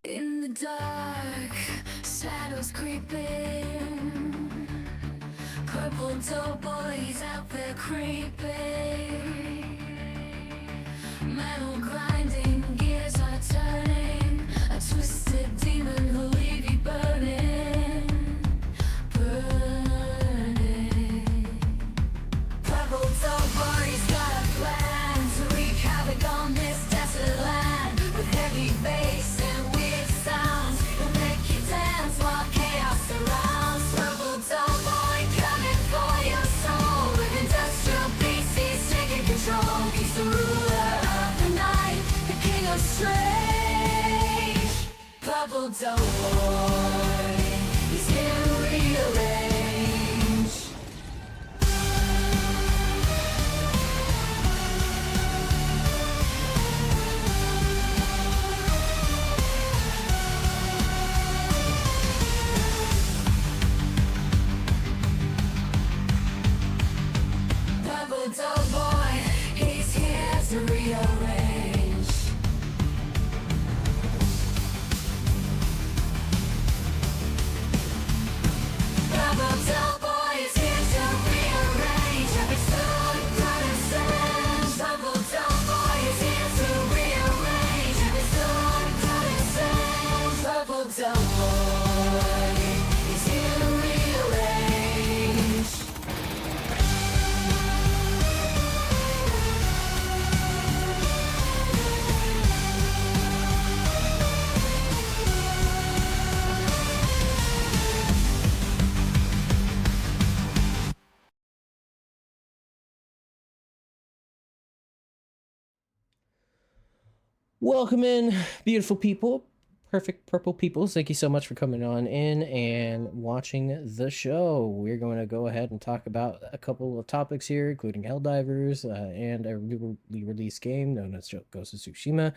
In the dark, shadows creeping. Purple doughboys out there creeping. Metal grinding, gears are turning. A twisted demon will leave you burning. Burning. Purple doughboys got a plan to wreak havoc on this desert land. With heavy bass and weird sounds, will make you dance while chaos surrounds. Purple doughboy coming for your soul. With industrial beasties taking control. He's the ruler of the night, the king of strange. Purple doughboy, he's here to rearrange. Purple doughboy, he's here to rearrange. Purple doughboy is here to rearrange. Every stone that it sends. Purple doughboy is here to rearrange. Every stone that it sends. Purple doughboy is here to rearrange. Welcome in, beautiful people, perfect purple people. Thank you so much for coming on in and watching the show. We're going to go ahead and talk about a couple of topics here, including Helldivers and a newly released game known as Ghost of Tsushima.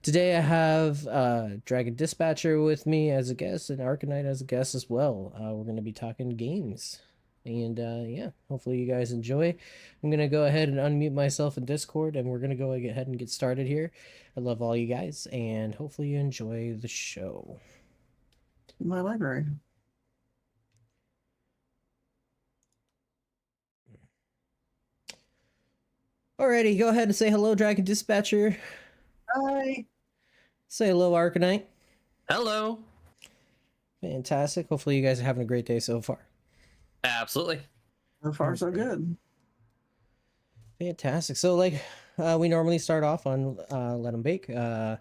Today I have Dragon Dispatcher with me as a guest and Arcanite as a guest as well. We're going to be talking games. And yeah, hopefully you guys enjoy. I'm going to go ahead and unmute myself in Discord, and we're going to go ahead and get started here. I love all you guys, and hopefully you enjoy the show. My library. Alrighty, go ahead and say hello, Dragon Dispatcher. Hi. Say hello, Arcanite. Hello. Fantastic. Hopefully you guys are having a great day so far. Absolutely. So far, so good. Fantastic. So like we normally start off on Let 'em Bake. I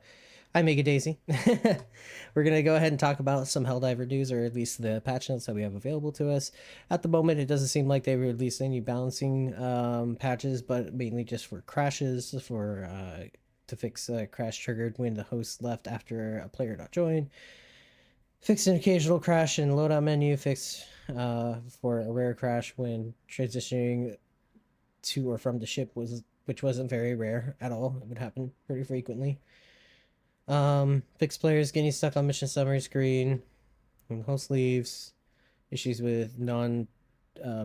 make a Daisy. We're going to go ahead and talk about some Helldiver news, or at least the patch notes that we have available to us. At the moment, it doesn't seem like they released any balancing patches, but mainly just for crashes, for to fix crash triggered when the host left after a player not joined. Fixed an occasional crash in loadout menu. Fixed for a rare crash when transitioning to or from the ship, which wasn't very rare at all. It would happen pretty frequently. Fixed players getting stuck on mission summary screen when host leaves. Issues with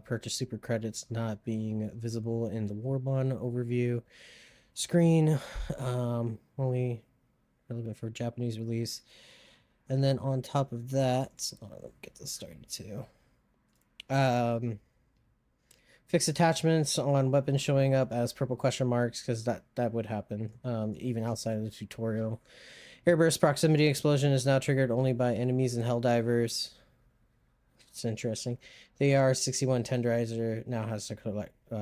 purchase super credits not being visible in the Warbond overview screen. Only a little bit for Japanese release. And then on top of that, let me get this started too. Fix attachments on weapons showing up as purple question marks, because that would happen even outside of the tutorial. Airburst proximity explosion is now triggered only by enemies and Helldivers. It's interesting. The AR-61 tenderizer now has the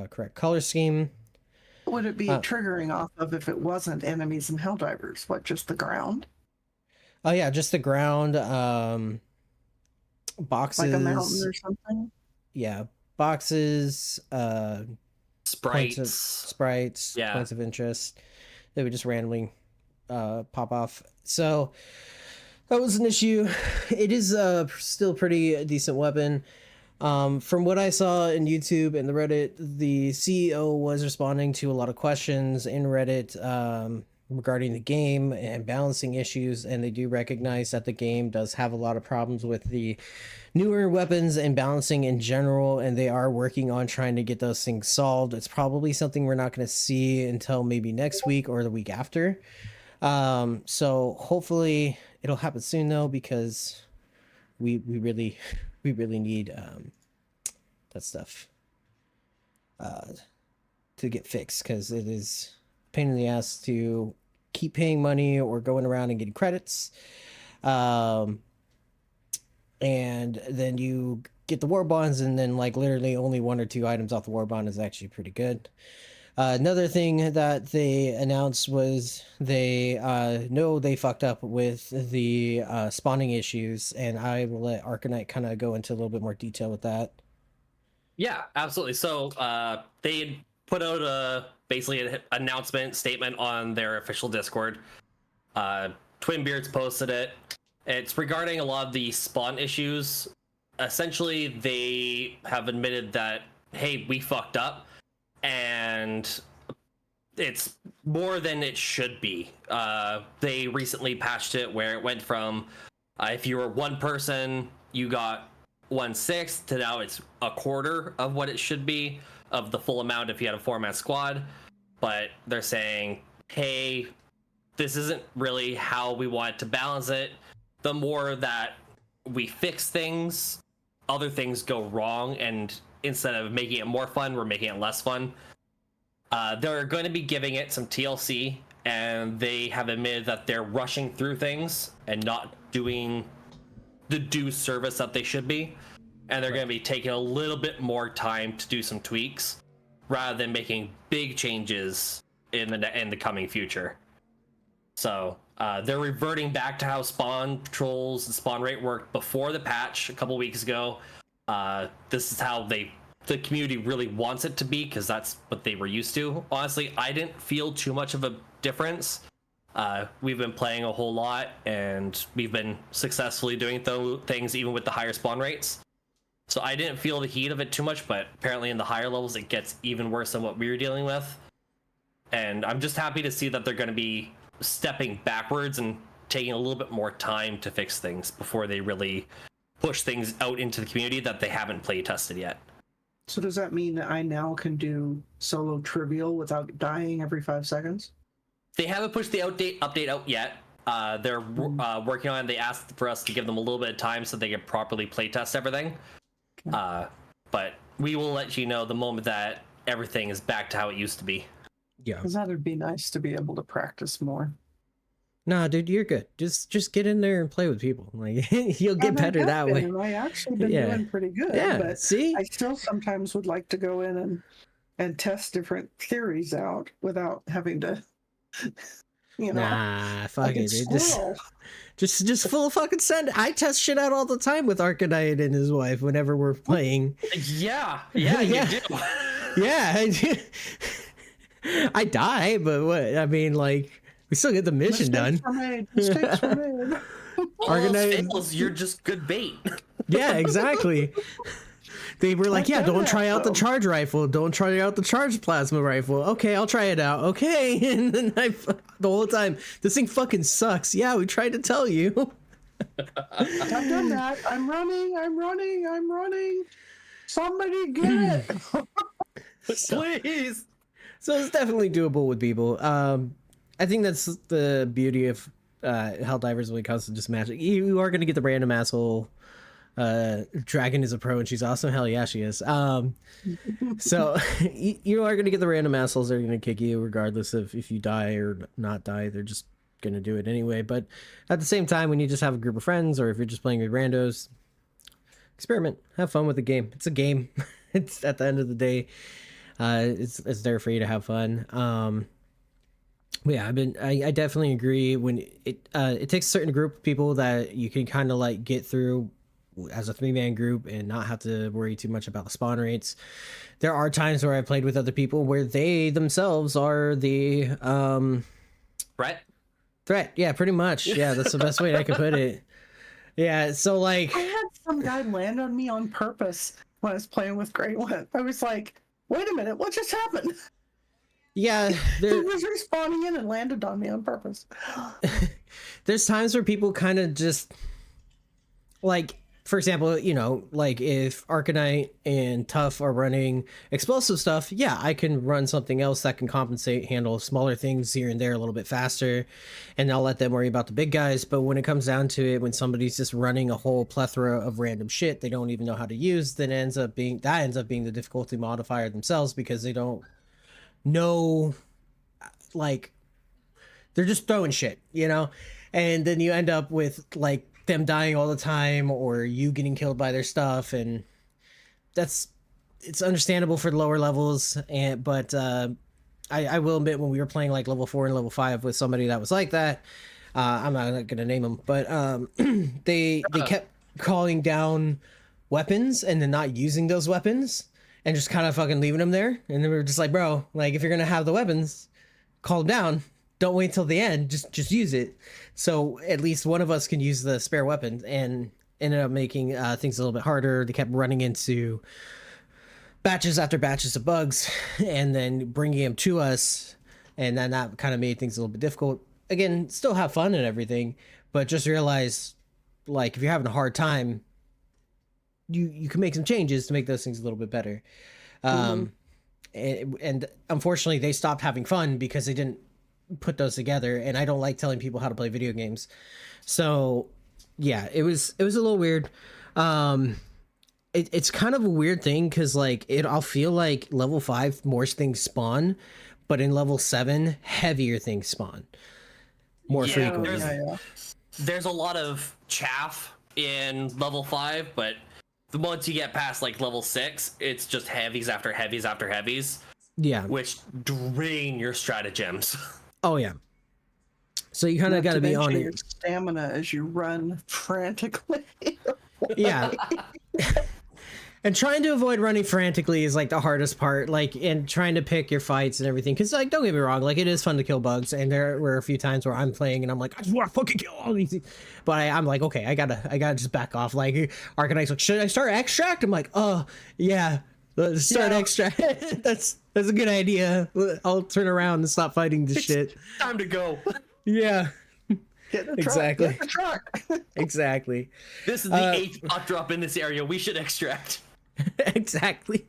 correct color scheme. What would it be triggering off of if it wasn't enemies and Helldivers? What, just the ground? Oh yeah, just the ground. Boxes. Like a mountain or something? Yeah, boxes. Sprites. Yeah. Points of interest. They would just randomly pop off. So that was an issue. It is still pretty decent weapon. From what I saw in YouTube and the Reddit, the CEO was responding to a lot of questions in Reddit regarding the game and balancing issues, and they do recognize that the game does have a lot of problems with the newer weapons and balancing in general, and they are working on trying to get those things solved. It's probably something we're not going to see until maybe next week or the week after. So hopefully It'll happen soon though, because we really we really need that stuff to get fixed, because it is a pain in the ass to keep paying money or going around and getting credits. And then you get the war bonds, and then like literally only 1 or 2 items off the war bond is actually pretty good. Another thing that they announced was they know they fucked up with the spawning issues, and I will let Arcanite kind of go into a little bit more detail with that. Yeah, absolutely. So they put out basically an announcement statement on their official Discord. Twinbeards posted it. It's regarding a lot of the spawn issues. Essentially, they have admitted that, hey, we fucked up, and it's more than it should be. They recently patched it where it went from if you were one person, you got 1/6 to now it's a quarter of what it should be of the full amount if you had a 4-man squad. But they're saying, hey, this isn't really how we want to balance it. The more that we fix things, other things go wrong, and instead of making it more fun, we're making it less fun. They're going to be giving it some TLC, and they have admitted that they're rushing through things and not doing the due service that they should be, and they're going to be taking a little bit more time to do some tweaks rather than making big changes in the coming future. So they're reverting back to how spawn patrols and spawn rate worked before the patch a couple weeks ago. This is how the community really wants it to be, because that's what they were used to. Honestly, I didn't feel too much of a difference. We've been playing a whole lot, and we've been successfully doing things even with the higher spawn rates. So I didn't feel the heat of it too much, but apparently in the higher levels it gets even worse than what we were dealing with. And I'm just happy to see that they're going to be stepping backwards and taking a little bit more time to fix things before they really push things out into the community that they haven't play tested yet. So does that mean that I now can do solo trivial without dying every 5 seconds? They haven't pushed the update out yet. They're working on it. They asked for us to give them a little bit of time so they can properly playtest everything. But we will let you know the moment that everything is back to how it used to be. Yeah. Because that would be nice to be able to practice more. Nah, dude, you're good. Just get in there and play with people. Like you'll get better that way. And I actually been doing pretty good. Yeah, but see? I still sometimes would like to go in and test different theories out without having to, Nah, fuck like it, a dude. squirrel. Just full fucking send. I test shit out all the time with Arcanite and his wife whenever we're playing. Yeah, Yeah. you do. Yeah, I do. I die, but what? I mean, like, we still get the mission done. Mistakes were made. All those Arcanite- fails, you're just good bait. Yeah, exactly. They were like, yeah, don't try out the charge rifle. Don't try out the charge plasma rifle. Okay, I'll try it out. Okay. And then the whole time, this thing fucking sucks. Yeah, we tried to tell you. I've done that. I'm running. Somebody get it. Please. So it's definitely doable with people. I think that's the beauty of Helldivers when it comes to just magic. You are going to get the random asshole. Dragon is a pro and she's awesome. Hell yeah, she is. So you are going to get the random assholes that are going to kick you regardless of if you die or not die. They're just going to do it anyway. But at the same time, when you just have a group of friends or if you're just playing with randos, experiment, have fun with the game. It's a game. It's at the end of the day, it's there for you to have fun. But yeah, I definitely agree when it takes a certain group of people that you can kind of like get through as a 3-man group and not have to worry too much about the spawn rates. There are times where I played with other people where they themselves are the threat. Yeah, pretty much. Yeah, that's the best way I could put it. Yeah, so like I had some guy land on me on purpose when I was playing with Great One. I was like, wait a minute, what just happened? yeah, He was respawning in and landed on me on purpose. there's times where people kind of just like for example, you know, like if Arcanite and Tough are running explosive stuff, yeah, I can run something else that can compensate, handle smaller things here and there a little bit faster, and I'll let them worry about the big guys. But when it comes down to it, when somebody's just running a whole plethora of random shit they don't even know how to use, then ends up being the difficulty modifier themselves, because they don't know, like, they're just throwing shit, you know? And then you end up with like them dying all the time, or you getting killed by their stuff, and it's understandable for the lower levels. But I will admit, when we were playing like level 4 and level 5 with somebody that was like that, I'm not gonna name them, but they kept calling down weapons and then not using those weapons and just kind of fucking leaving them there. And then we were just like, bro, like, if you're gonna have the weapons, call them down. Don't wait till the end. Just use it. So at least one of us can use the spare weapon, and ended up making things a little bit harder. They kept running into batches after batches of bugs, and then bringing them to us, and then that kind of made things a little bit difficult. Again, still have fun and everything, but just realize, like, if you're having a hard time, you can make some changes to make those things a little bit better. And unfortunately, they stopped having fun because they didn't put those together, and I don't like telling people how to play video games. So yeah, it was a little weird. It's kind of a weird thing, because like I'll feel like level 5 more things spawn, but in level 7 heavier things spawn more frequently. There's a lot of chaff in level 5, but once you get past like level 6, it's just heavies after heavies after heavies. Yeah, which drain your stratagems. Oh yeah. So you kind of got to be on your it. Stamina as you run frantically. Yeah. And trying to avoid running frantically is like the hardest part. Like, and trying to pick your fights and everything. Because like, don't get me wrong, like it is fun to kill bugs, and there were a few times where I'm playing and I'm like, I just want to fucking kill all these things. But I'm like, okay, I gotta just back off. Like Arcanite's like, should I start extract? I'm like, oh yeah, let's start extract. That's a good idea. I'll turn around and stop fighting this shit. Time to go. Yeah. Get the Exactly. Truck, get the truck. Exactly. This is the 8th pot drop in this area. We should extract. Exactly.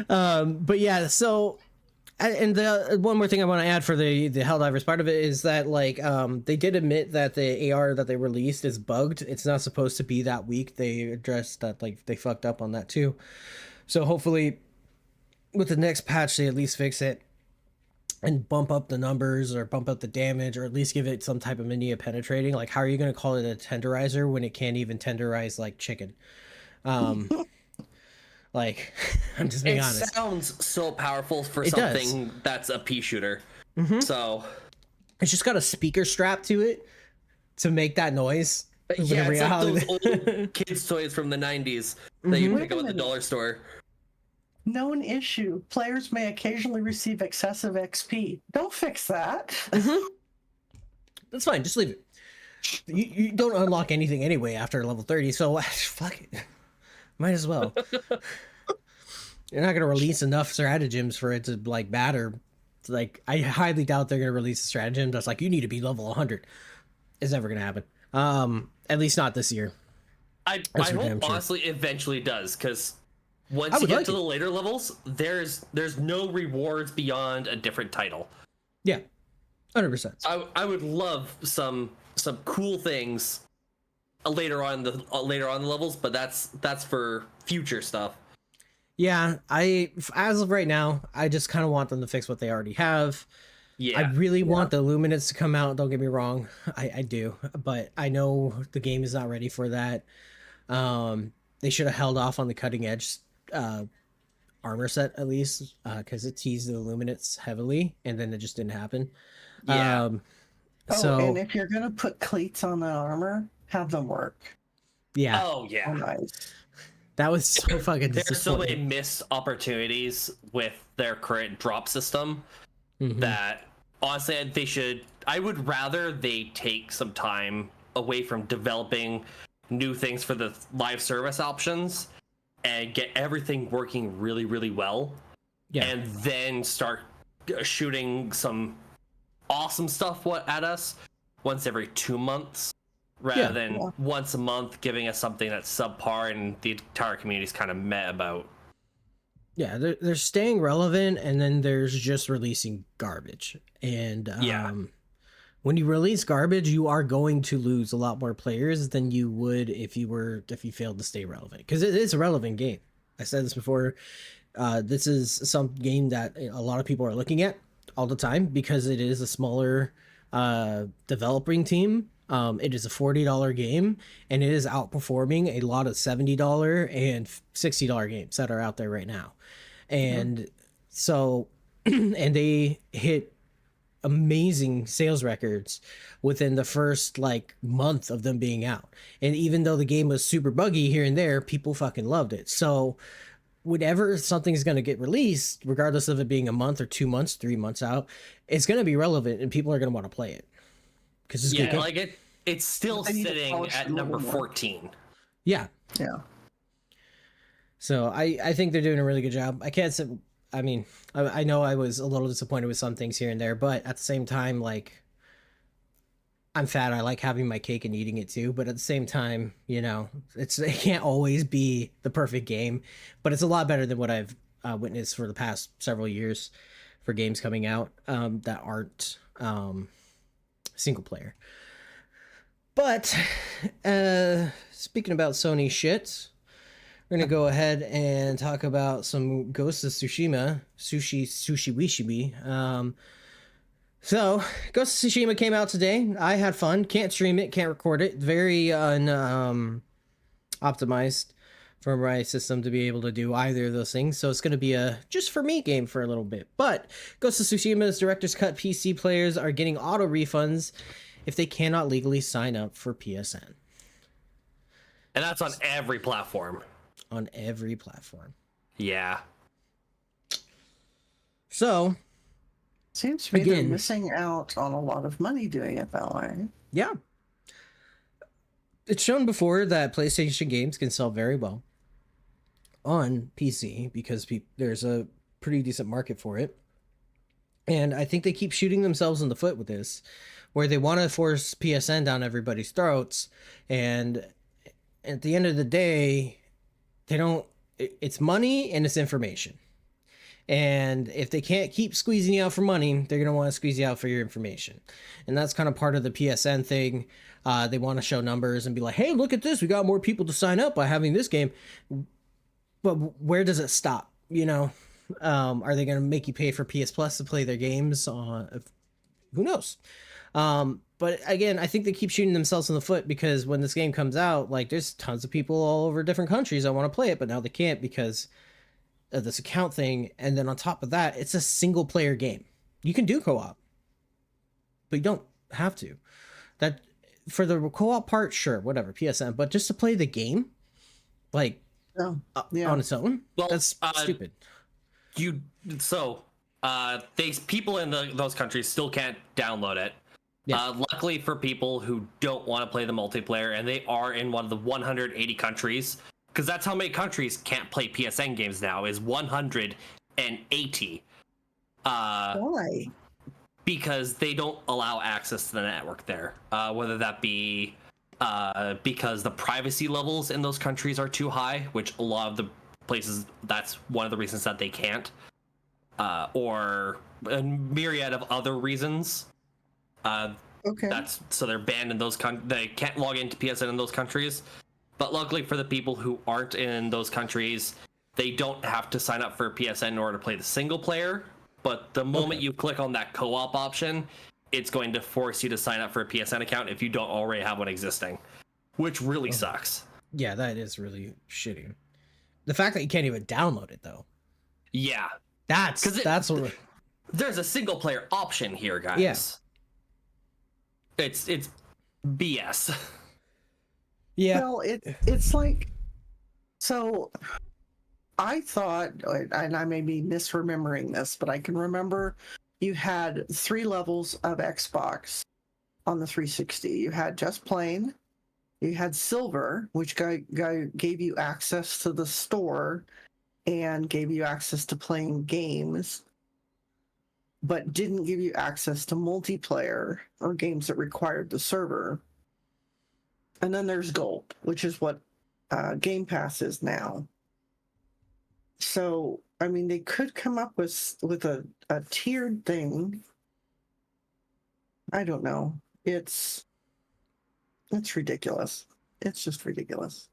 But yeah, so, and the one more thing I want to add for the Helldivers part of it is that like they did admit that the AR that they released is bugged. It's not supposed to be that weak. They addressed that, like they fucked up on that too. So hopefully with the next patch they at least fix it and bump up the numbers, or bump up the damage, or at least give it some type of mini penetrating. Like, how are you going to call it a tenderizer when it can't even tenderize like chicken? Like, I'm just being honest. It sounds so powerful for It something that's a pea shooter. So It's just got a speaker strap to it to make that noise. yeah, it's like those old kids' toys from the 90s that you pick up at the dollar store. Known issue. Players may occasionally receive excessive XP. Don't fix that. That's fine. Just leave it. You don't unlock anything anyway after level 30, so fuck it. Might as well. You're not gonna release enough stratagems for it to like matter. Like, I highly doubt they're gonna release a stratagem that's like, you need to be level 100. It's never gonna happen. At least not this year. I hope honestly eventually does, because once you get to the later levels, there's no rewards beyond a different title. Yeah, 100%. I would love some cool things later on the levels, but that's for future stuff. Yeah, as of right now, I just kind of want them to fix what they already have. Yeah, I really want the Illuminates to come out. Don't get me wrong, I do, but I know the game is not ready for that. They should have held off on the cutting edge armor set at least, because it teased the Illuminates heavily, and then it just didn't happen. Yeah. And if you're gonna put cleats on the armor, have them work. Yeah. Oh yeah. Oh, nice. That was so fucking There's so many disappointing. missed opportunities with their current drop system that honestly I would rather they take some time away from developing new things for the live service options and get everything working really, really well. Yeah. And then start shooting some awesome stuff at us once every 2 months. rather Yeah. than once a month giving us something that's subpar and the entire community's kind of meh about. Yeah, they're staying relevant, and then there's just releasing garbage. And Yeah. when you release garbage, you are going to lose a lot more players than you would if you failed to stay relevant. Because it is a relevant game. I said this before. This is some game that a lot of people are looking at all the time because it is a smaller developing team. It is a $40 game, and it is outperforming a lot of $70 and $60 games that are out there right now. And so, and they hit amazing sales records within the first like month of them being out. And even though the game was super buggy here and there, people fucking loved it. So whenever something's going to get released, regardless of it being a month or 2 months, 3 months out, it's going to be relevant and people are going to want to play it. Because it's Yeah, good. like it's still They need to sitting polish it at a little number more. 14. Yeah. Yeah. So I think they're doing a really good job. I can't say, I mean, I know I was a little disappointed with some things here and there, but at the same time, like, I'm fat. I like having my cake and eating it too. But at the same time, you know, it can't always be the perfect game, but it's a lot better than what I've witnessed for the past several years for games coming out that aren't single player. But speaking about Sony shit, we're gonna go ahead and talk about some Ghost of Tsushima, Sushi Wishibi. So, Ghost of Tsushima came out today. I had fun. Can't stream it, can't record it. Very optimized for my system to be able to do either of those things. So it's going to be a just for me game for a little bit. But Ghost of Tsushima's Director's Cut PC players are getting auto refunds if they cannot legally sign up for PSN. And that's on every platform. On every platform. Yeah. So seems to me they're Again, missing out on a lot of money doing it that way. Yeah. It's shown before that PlayStation games can sell very well on PC because there's a pretty decent market for it. And I think they keep shooting themselves in the foot with this, where they want to force PSN down everybody's throats. And at the end of the day, they don't, it's money and it's information. And if they can't keep squeezing you out for money, they're going to want to squeeze you out for your information. And that's kind of part of the PSN thing. They want to show numbers and be like, hey, look at this. We got more people to sign up by having this game. But where does it stop? You know, are they going to make you pay for PS Plus to play their games? Who knows? But again, I think they keep shooting themselves in the foot because when this game comes out, like there's tons of people all over different countries that want to play it, but now they can't because of this account thing. And then on top of that, it's a single player game. You can do co-op, but you don't have to. That for the co-op part, sure, whatever, PSN, but just to play the game, like on its own, Well, that's stupid. People in those countries still can't download it. Yeah. Luckily for people who don't want to play the multiplayer, and they are in one of the 180 countries, because that's how many countries can't play PSN games now, is 180. Why? Because they don't allow access to the network there. Whether that be because the privacy levels in those countries are too high, which a lot of the places, that's one of the reasons that they can't, or a myriad of other reasons. Okay. So they're banned in those they can't log into PSN in those countries. But luckily for the people who aren't in those countries, they don't have to sign up for PSN in order to play the single player. But the moment you click on that co-op option, it's going to force you to sign up for a PSN account if you don't already have one existing, which really sucks. Yeah, that is really shitty. The fact that you can't even download it though. Yeah. That's what. There's a single player option here, guys. Yes. It's BS. Yeah. Well, it's like, so I thought, and I may be misremembering this, but I can remember you had 3 levels of Xbox on the 360. You had just plain, you had silver, which gave you access to the store and gave you access to playing games, but didn't give you access to multiplayer or games that required the server. And then there's Gold, which is what Game Pass is now. So, I mean, they could come up with a tiered thing. I don't know. It's ridiculous. It's just ridiculous.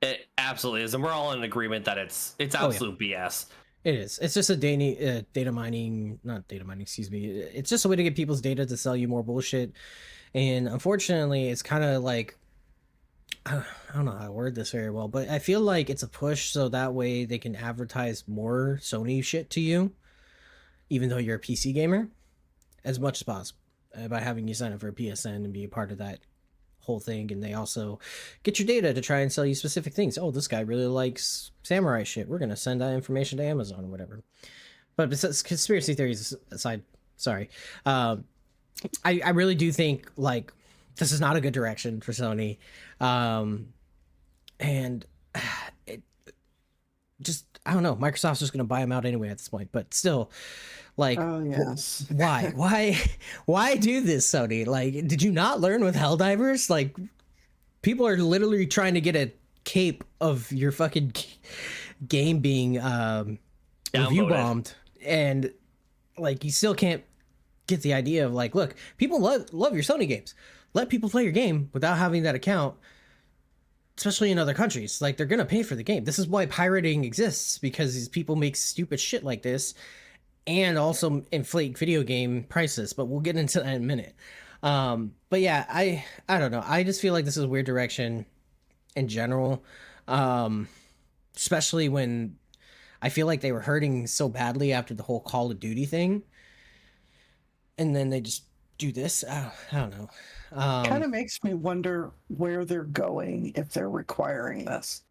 It absolutely is, and we're all in agreement that it's absolute BS. It is. It's just a data mining, not data mining, excuse me. It's just a way to get people's data to sell you more bullshit. And unfortunately, it's kind of like, I don't know how to word this very well, but I feel like it's a push so that way they can advertise more Sony shit to you, even though you're a PC gamer, as much as possible, by having you sign up for a PSN and be a part of that whole thing. And they also get your data to try and sell you specific things. Oh, this guy really likes samurai shit, we're gonna send that information to Amazon or whatever. But besides conspiracy theories aside, sorry, I really do think like this is not a good direction for Sony, and it just, I don't know, Microsoft's just gonna buy them out anyway at this point. But still, like, Oh yes. why do this, Sony? Like, did you not learn with Helldivers? Like, people are literally trying to get a cape of your fucking game being review bombed, and like you still can't get the idea of like, look, people love your Sony games. Let people play your game without having that account, especially in other countries. Like, they're gonna pay for the game. This is why pirating exists, because these people make stupid shit like this and also inflate video game prices. But we'll get into that in a minute. But yeah, I don't know. I just feel like this is a weird direction in general, especially when I feel like they were hurting so badly after the whole Call of Duty thing, and then they just do this. I don't know. Kind of makes me wonder where they're going if they're requiring this.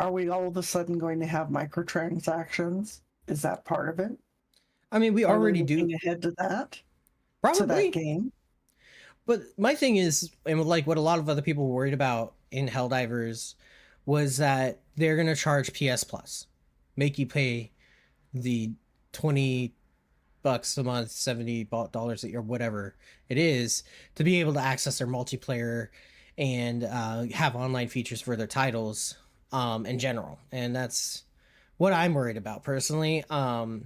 Are we all of a sudden going to have microtransactions? Is that part of it? I mean, we Are they already do, looking ahead to that? To probably. that game? But my thing is, and like what a lot of other people were worried about in Helldivers, was that they're gonna charge PS Plus, make you pay the $20 a month, $70 or whatever it is, to be able to access their multiplayer and have online features for their titles in general. And that's what I'm worried about personally, because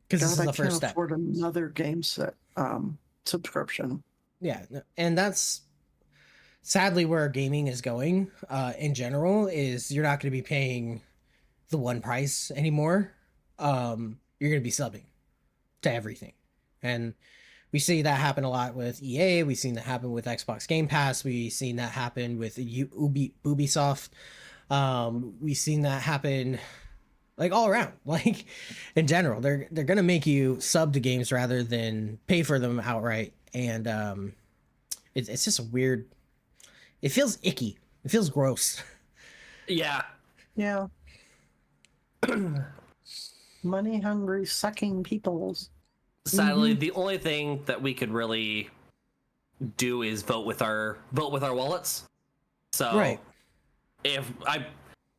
this is God, the I first can't step. afford another game set subscription. Yeah, and that's sadly where gaming is going in general. Is you're not going to be paying the one price anymore. You're going to be subbing to everything, and we see that happen a lot with EA. We've seen that happen with Xbox Game Pass. We've seen that happen with Ubisoft. We've seen that happen like all around. Like, in general, they're gonna make you sub to games rather than pay for them outright. And it's just a weird, it feels icky, it feels gross. Yeah. Yeah. Money hungry, sucking peoples. Sadly, the only thing that we could really do is vote with our wallets. So, Right. if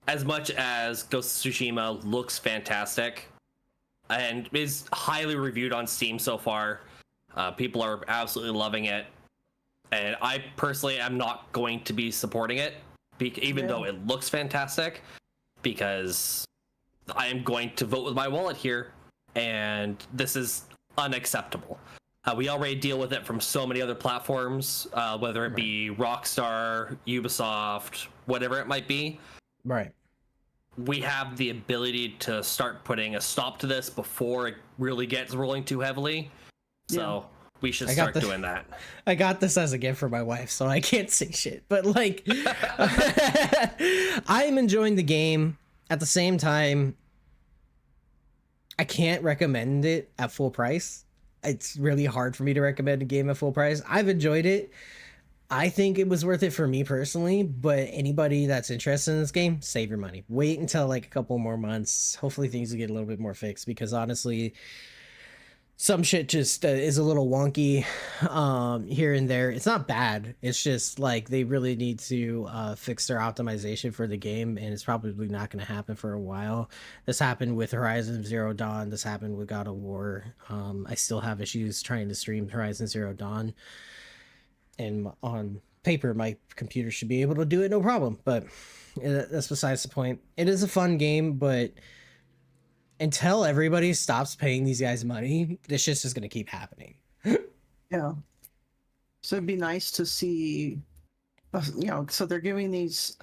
as much as Ghost of Tsushima looks fantastic and is highly reviewed on Steam so far, people are absolutely loving it, and I personally am not going to be supporting it, even though it looks fantastic, because I am going to vote with my wallet here, and this is unacceptable. We already deal with it from so many other platforms, whether it be Rockstar, Ubisoft, whatever it might be. Right. We have the ability to start putting a stop to this before it really gets rolling too heavily. So we should start doing that. I got this as a gift for my wife, so I can't say shit. But like, I'm enjoying the game. At the same time, I can't recommend it at full price. It's really hard for me to recommend a game at full price. I've enjoyed it. I think it was worth it for me personally, but anybody that's interested in this game, save your money. Wait until like a couple more months. Hopefully things will get a little bit more fixed, because honestly, some shit just is a little wonky here and there. It's not bad. It's just like they really need to fix their optimization for the game, and it's probably not going to happen for a while. This happened with Horizon Zero Dawn. This happened with God of War. I still have issues trying to stream Horizon Zero Dawn and on paper, my computer should be able to do it no problem. But that's besides the point. It is a fun game, but until everybody stops paying these guys money, this shit's just gonna keep happening. Yeah. So it'd be nice to see, so they're giving these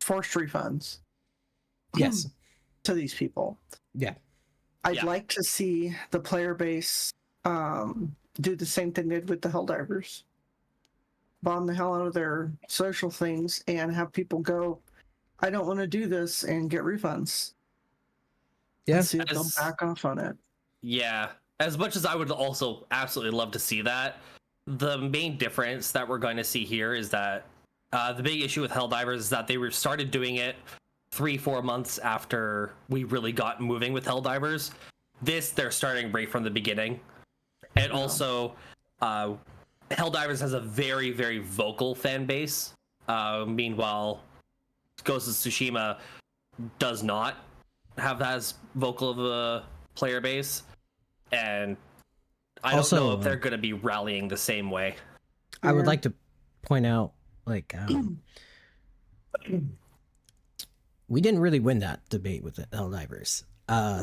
forestry funds. Yes. To these people. Yeah. I'd like to see the player base do the same thing they did with the Helldivers. Bomb the hell out of their social things and have people go, I don't want to do this, and get refunds. Yeah. And see if they'll back off on it. Yeah. As much as I would also absolutely love to see that, the main difference that we're going to see here is that the big issue with Helldivers is that they were started doing it 3-4 months after we really got moving with Helldivers. This, they're starting right from the beginning. And also, Helldivers has a very, very vocal fan base. Meanwhile, Ghost of Tsushima does not have that as vocal of a player base. And I don't know if they're going to be rallying the same way. I would like to point out, like, we didn't really win that debate with the Helldivers.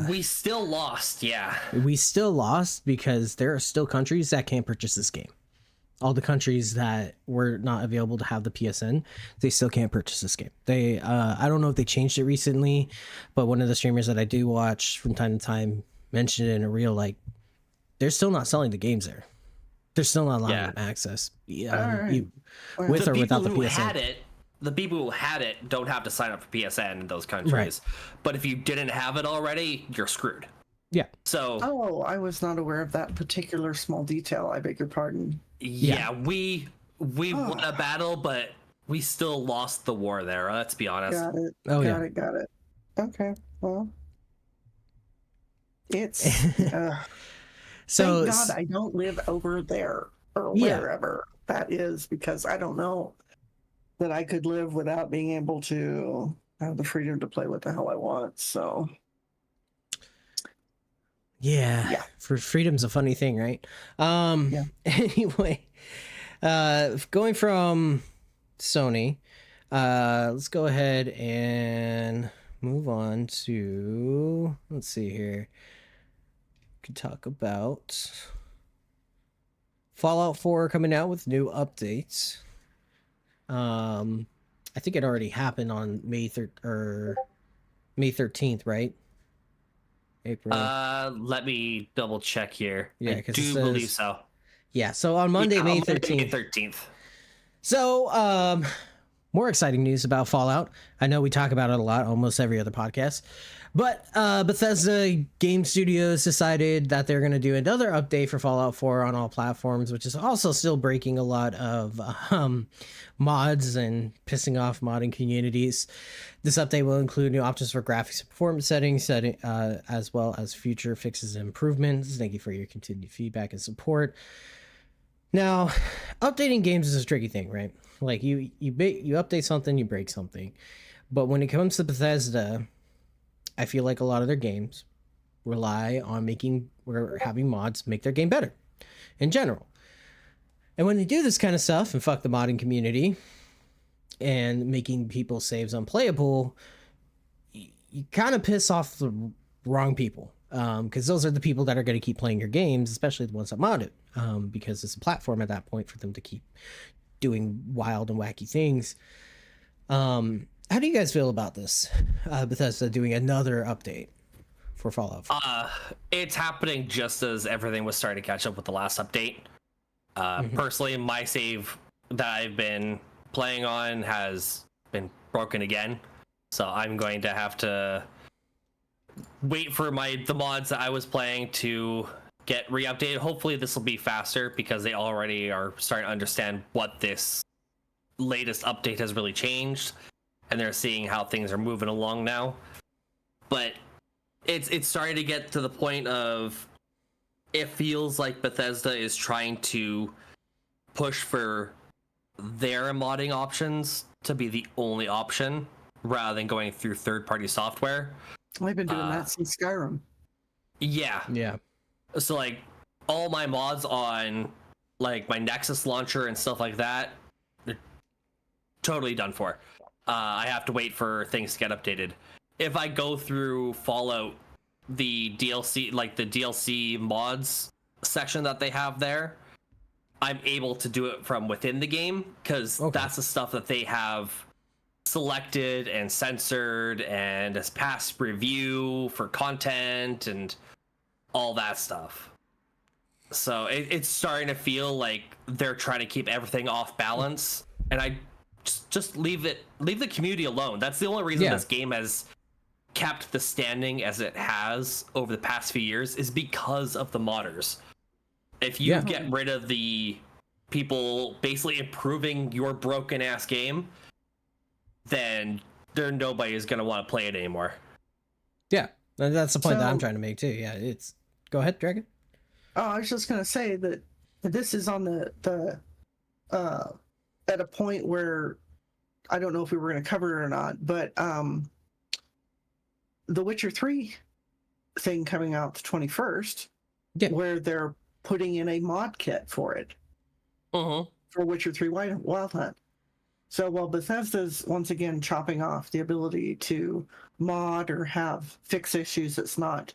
We still lost, yeah. We still lost because there are still countries that can't purchase this game. All the countries that were not available to have the PSN, they still can't purchase this game. They, I don't know if they changed it recently, but one of the streamers that I do watch from time to time mentioned it in a reel, like, they're still not selling the games there. They're still not allowing them access. Right. With or without the PSN. The people who had it don't have to sign up for PSN in those countries. Right. But if you didn't have it already, you're screwed. Yeah. So. Oh, I was not aware of that particular small detail. I beg your pardon. Yeah, we won a battle, but we still lost the war there. Let's be honest. Got it. Oh, Got it. Okay. Well, it's. So thank God I don't live over there or wherever that is, because I don't know that I could live without being able to have the freedom to play what the hell I want. So. Yeah. For freedom's a funny thing, right? Anyway, going from Sony, let's go ahead and move on to, let's see here. We could talk about Fallout 4 coming out with new updates. I think it already happened on May 13th, right? April. Let me double check here. Yeah, I do believe so. Yeah, so on Monday, May 13th. May 13th. So, more exciting news about Fallout. I know we talk about it a lot, almost every other podcast. But Bethesda Game Studios decided that they're going to do another update for Fallout 4 on all platforms, which is also still breaking a lot of mods and pissing off modding communities. This update will include new options for graphics and performance settings, as well as future fixes and improvements. Thank you for your continued feedback and support. Now, updating games is a tricky thing, right? Like you update something, you break something. But when it comes to Bethesda, I feel like a lot of their games rely on having mods make their game better in general. And when they do this kind of stuff and fuck the modding community and making people's saves unplayable, you kind of piss off the wrong people. Because those are the people that are going to keep playing your games, especially the ones that mod it. Because it's a platform at that point for them to keep doing wild and wacky things. How do you guys feel about this? Bethesda doing another update for Fallout 4? It's happening just as everything was starting to catch up with the last update. Personally, my save that I've been playing on has been broken again. So I'm going to have to wait for the mods that I was playing to get re-updated. Hopefully this will be faster because they already are starting to understand what this latest update has really changed. And they're seeing how things are moving along now. But it's starting to get to the point of it feels like Bethesda is trying to push for their modding options to be the only option rather than going through third-party software. I've been doing that since Skyrim. Yeah. Yeah. So like all my mods on like my Nexus launcher and stuff like that, they're totally done for. I have to wait for things to get updated. If I go through Fallout, the DLC, like the DLC mods section that they have there, I'm able to do it from within the game, because that's the stuff that they have selected and censored and has passed review for content and all that stuff. So it's starting to feel like they're trying to keep everything off balance, and I just leave the community alone. That's the only reason this game has kept the standing as it has over the past few years, is because of the modders. If you get rid of the people basically improving your broken ass game, then nobody is going to want to play it anymore. Yeah, that's the point that I'm trying to make too. Yeah, it's go ahead, Dragon. Oh, I was just going to say that this is on the at a point where I don't know if we were going to cover it or not, but the Witcher 3 thing coming out the 21st, where they're putting in a mod kit for it, for Witcher 3 Wild Hunt. So while Bethesda's once again chopping off the ability to mod or fix issues that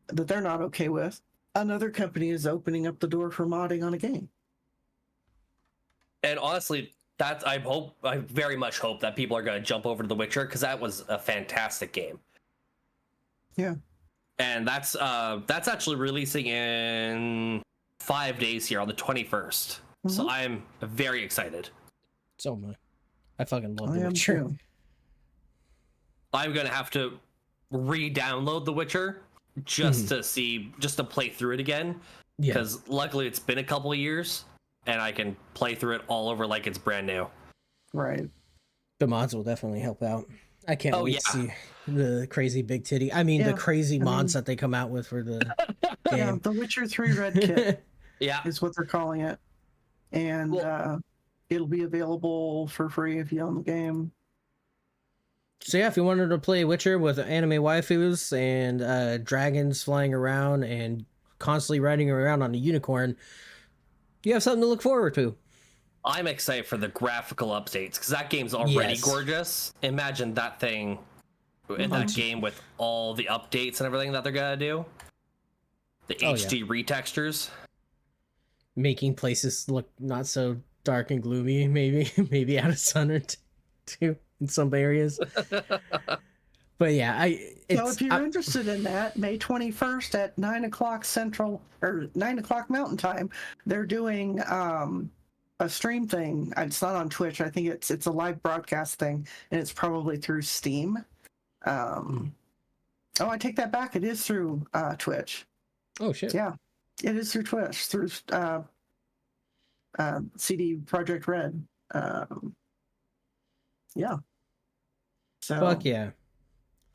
they're not okay with, another company is opening up the door for modding on a game. And honestly, I very much hope that people are going to jump over to The Witcher, because that was a fantastic game. Yeah. And that's actually releasing in 5 days here on the 21st. So I'm very excited. So much. I fucking love The Witcher. Too. I'm going to have to re-download The Witcher just to play through it again. Because luckily it's been a couple of years, and I can play through it all over like it's brand new. Right. The mods will definitely help out. I can't wait to see the crazy big titty. I mean, the crazy mods that they come out with for the game. Yeah, the Witcher 3 Red Kit is what they're calling it. And it'll be available for free if you own the game. So yeah, if you wanted to play Witcher with anime waifus and dragons flying around and constantly riding around on a unicorn, you have something to look forward to. I'm excited for the graphical updates, because that game's already gorgeous. Imagine that thing in that game with all the updates and everything that they're gonna do. The HD retextures. Making places look not so dark and gloomy, maybe out of sun or two in some areas. But yeah, so if you're interested in that, May 21st at 9 o'clock Central, or 9 o'clock Mountain Time, they're doing a stream thing. It's not on Twitch. I think it's a live broadcast thing, and it's probably through Steam. Oh, I take that back. It is through Twitch. Oh shit. Yeah, it is through Twitch, through CD Projekt Red. Yeah. So fuck yeah.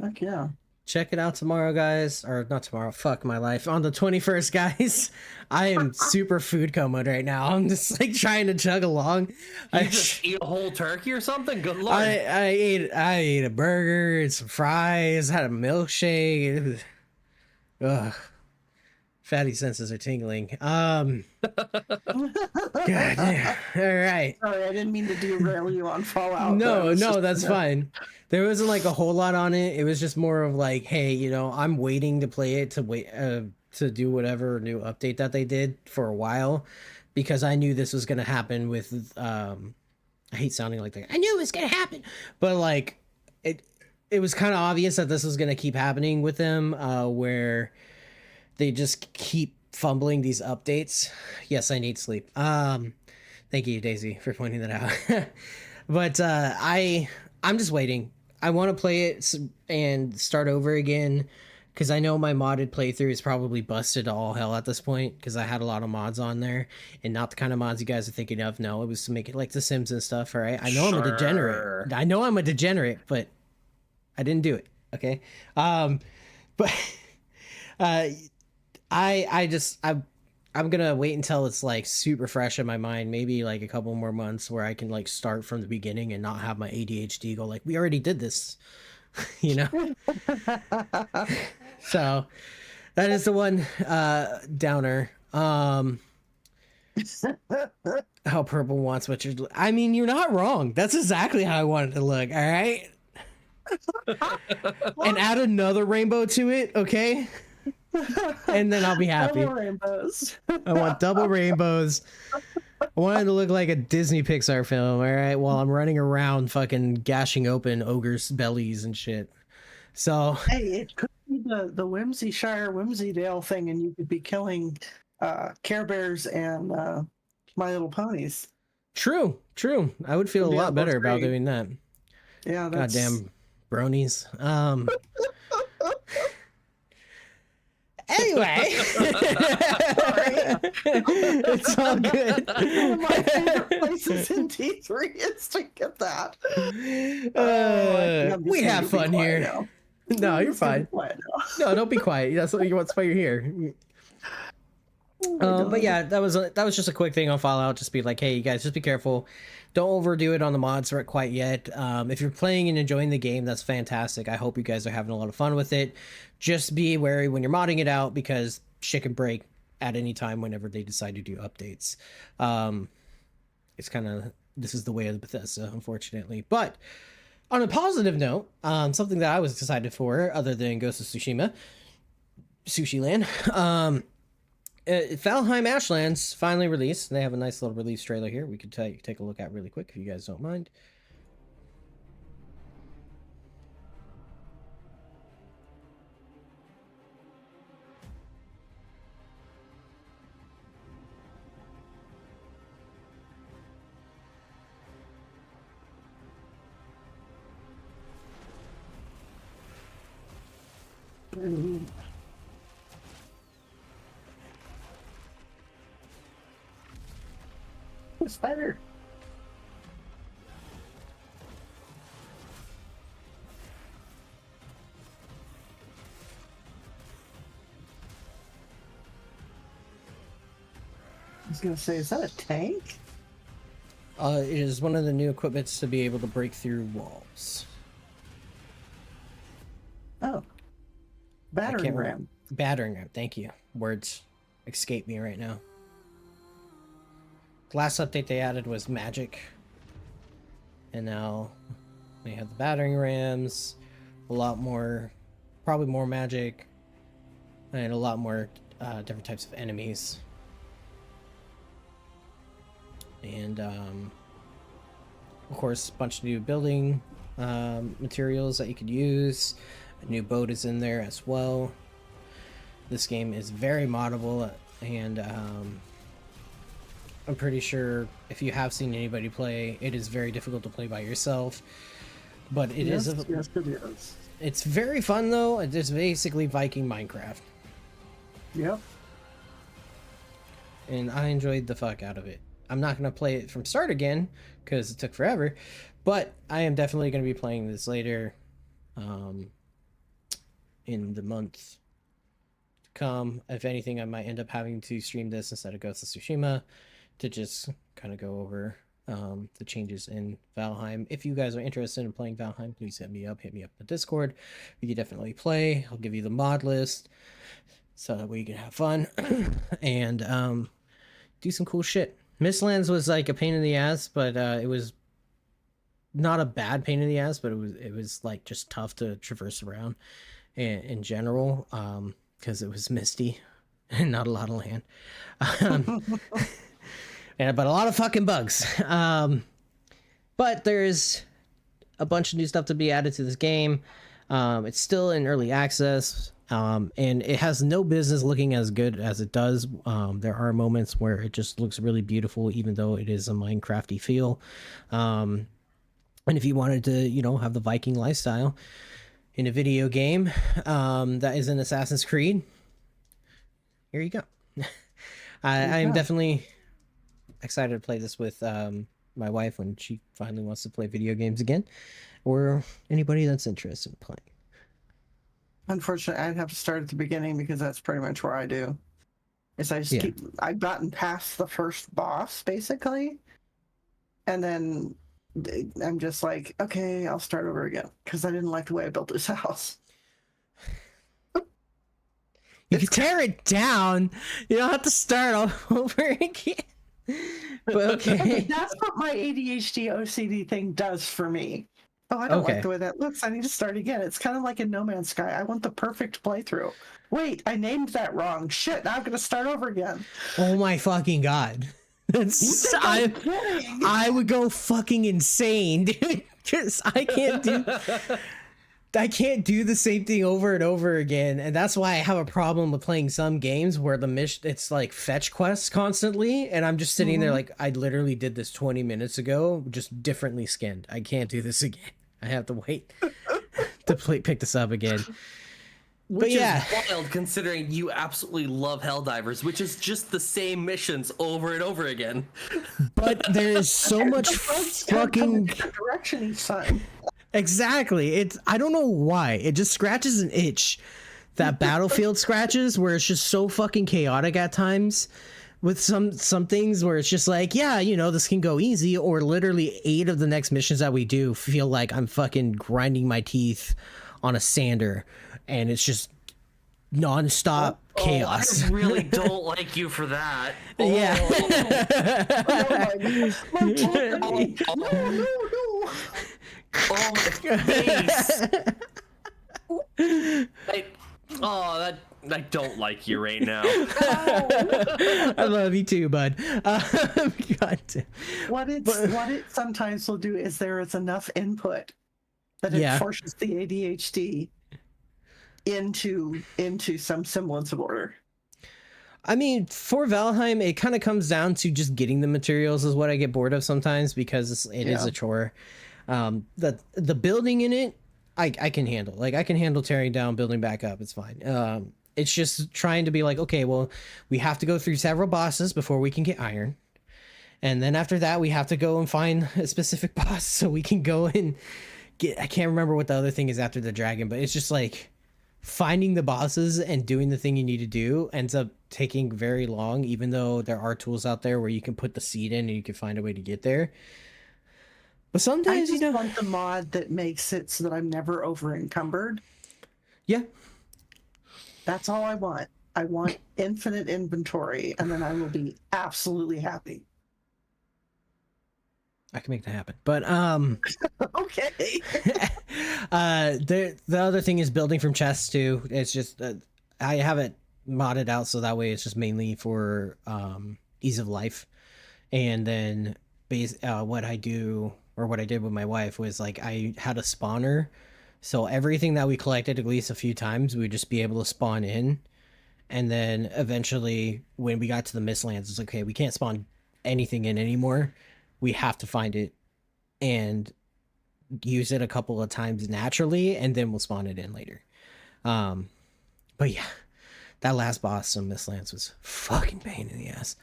Heck yeah. Check it out tomorrow, guys. Or not tomorrow. Fuck my life. On the 21st, guys. I am super food coma right now. I'm just like trying to chug along. You just eat a whole turkey or something? Good lord. I ate a burger and some fries, had a milkshake. Ugh. Fatty senses are tingling. God damn. All right. Sorry, I didn't mean to derail you on Fallout. No, that's fine. There wasn't like a whole lot on it. It was just more of like, hey, I'm waiting to play it to do whatever new update that they did for a while, because I knew this was gonna happen with. I hate sounding like that. I knew it was gonna happen, but like it was kind of obvious that this was gonna keep happening with them, where they just keep fumbling these updates. Yes, I need sleep. Thank you, Daisy, for pointing that out. But I'm just waiting. I want to play it and start over again, because I know my modded playthrough is probably busted to all hell at this point, because I had a lot of mods on there, and not the kind of mods you guys are thinking of. No, it was to make it like The Sims and stuff. All right, I know I'm a degenerate. I know I'm a degenerate, but I didn't do it. Okay, but I'm gonna wait until it's like super fresh in my mind, maybe like a couple more months, where I can like start from the beginning and not have my ADHD go like, we already did this. So that is the one downer. how purple wants what you're. I mean, you're not wrong. That's exactly how I want it to look. All right, and add another rainbow to it, okay? And then I'll be happy. Double rainbows. I want double rainbows. I want it to look like a Disney Pixar film, all right? While I'm running around fucking gashing open ogres' bellies and shit. So Hey, it could be the Whimsyshire Whimsydale thing, and you could be killing Care Bears and My Little Ponies. true. I would feel a Yeah, lot better that's about great. doing that. Yeah, that's Goddamn bronies. Anyway, it's all good. one of my favorite places in T3 is to get that. I'm just We gonna have be fun quiet here. now. No, you're Just gonna be fine. quiet now. No, don't be quiet. That's why you're here. But yeah, that was just a quick thing on Fallout. Just be like, hey, you guys, just be careful. Don't overdo it on the mods quite yet. If you're playing and enjoying the game, that's fantastic. I hope you guys are having a lot of fun with it. Just be wary when you're modding it out because shit can break at any time whenever they decide to do updates. It's kind of this is the way of Bethesda, unfortunately. But on a positive note, something that I was excited for, other than Ghost of Tsushima, Sushi Land, Valheim Ashlands finally released. They have a nice little release trailer here. We could take a look at really quick if you guys don't mind. Spider. I was gonna say, is that a tank? It is one of the new equipments to be able to break through walls. Oh, battering can't ram. Battering ram. Thank you. Words escape me right now. The last update they added was magic, and now they have the battering rams, a lot more, probably more magic, and a lot more different types of enemies. And of course, a bunch of new building materials that you could use. A new boat is in there as well. This game is very moddable, and I'm pretty sure if you have seen anybody play, it is very difficult to play by yourself. But it Yes, is. yes, it is. It's very fun though. It's basically Viking Minecraft, Yep. and I enjoyed the fuck out of it. I'm not gonna play it from start again because it took forever, but I am definitely gonna be playing this later, in the month to come. If anything, I might end up having to stream this instead of Ghost of Tsushima to just kind of go over the changes in Valheim. If you guys are interested in playing Valheim, please hit me up in the Discord. We can definitely play. I'll give you the mod list so that we can have fun and do some cool shit. Mistlands was like a pain in the ass, but it was not a bad pain in the ass, but it was like just tough to traverse around in general because it was misty and not a lot of land. But a lot of fucking bugs. But there's a bunch of new stuff to be added to this game. It's still in early access, and it has no business looking as good as it does. There are moments where it just looks really beautiful, even though it is a Minecrafty feel. And if you wanted to, have the Viking lifestyle in a video game that is an Assassin's Creed, here you go. I am definitely excited to play this with my wife when she finally wants to play video games again, or anybody that's interested in playing. Unfortunately, I'd have to start at the beginning because that's pretty much where I do. Is I just Yeah. I've gotten past the first boss basically, and then I'm just like, okay, I'll start over again because I didn't like the way I built this house. You can tear it down. You don't have to start all over again. But okay. That's what my ADHD OCD thing does for me. Oh, I don't Okay. like the way that looks. I need to start again. It's kind of like in No Man's Sky. I want the perfect playthrough. Wait, I named that wrong. Shit, now I'm going to start over again. Oh my fucking god. That's I'm kidding. I would go fucking insane, dude. Because I can't do the same thing over and over again, and that's why I have a problem with playing some games where the mission it's like fetch quests constantly, and I'm just sitting there like I literally did this 20 minutes ago, just differently skinned. I can't do this again. I have to wait to pick this up again. Which yeah. is wild considering you absolutely love Helldivers, which is just the same missions over and over again. But there's so much fucking direction each time. exactly. I don't know why. It just scratches an itch. That Battlefield scratches where it's just so fucking chaotic at times. With some things where it's just like, yeah, you know, this can go easy, or literally 8 of the next missions that we do feel like I'm fucking grinding my teeth on a sander, and it's just nonstop chaos. I really don't like you for that. Yeah. No. Oh my face. I don't like you right now. I love you too, bud. God damn. What it sometimes will do is there is enough input that it forces the ADHD into some semblance of order. I mean, for Valheim, it kind of comes down to just getting the materials is what I get bored of sometimes, because it is a chore. The building in it, I can handle. Like, I can handle tearing down, building back up. It's fine. It's just trying to be like, okay, well, we have to go through several bosses before we can get iron. And then after that, we have to go and find a specific boss so we can go and get... I can't remember what the other thing is after the dragon, but it's just like finding the bosses and doing the thing you need to do ends up taking very long, even though there are tools out there where you can put the seed in and you can find a way to get there. But sometimes, I just want the mod that makes it so that I'm never over encumbered. Yeah. That's all I want. I want infinite inventory, and then I will be absolutely happy. I can make that happen. But Okay. the other thing is building from chests too. It's just I have it modded out so that way it's just mainly for ease of life. And then what I do, or what I did with my wife, was like I had a spawner. So everything that we collected at least a few times, we would just be able to spawn in. And then eventually when we got to the Mistlands, it's like, okay, we can't spawn anything in anymore. We have to find it and use it a couple of times naturally, and then we'll spawn it in later. But yeah, that last boss on Mistlands was fucking pain in the ass.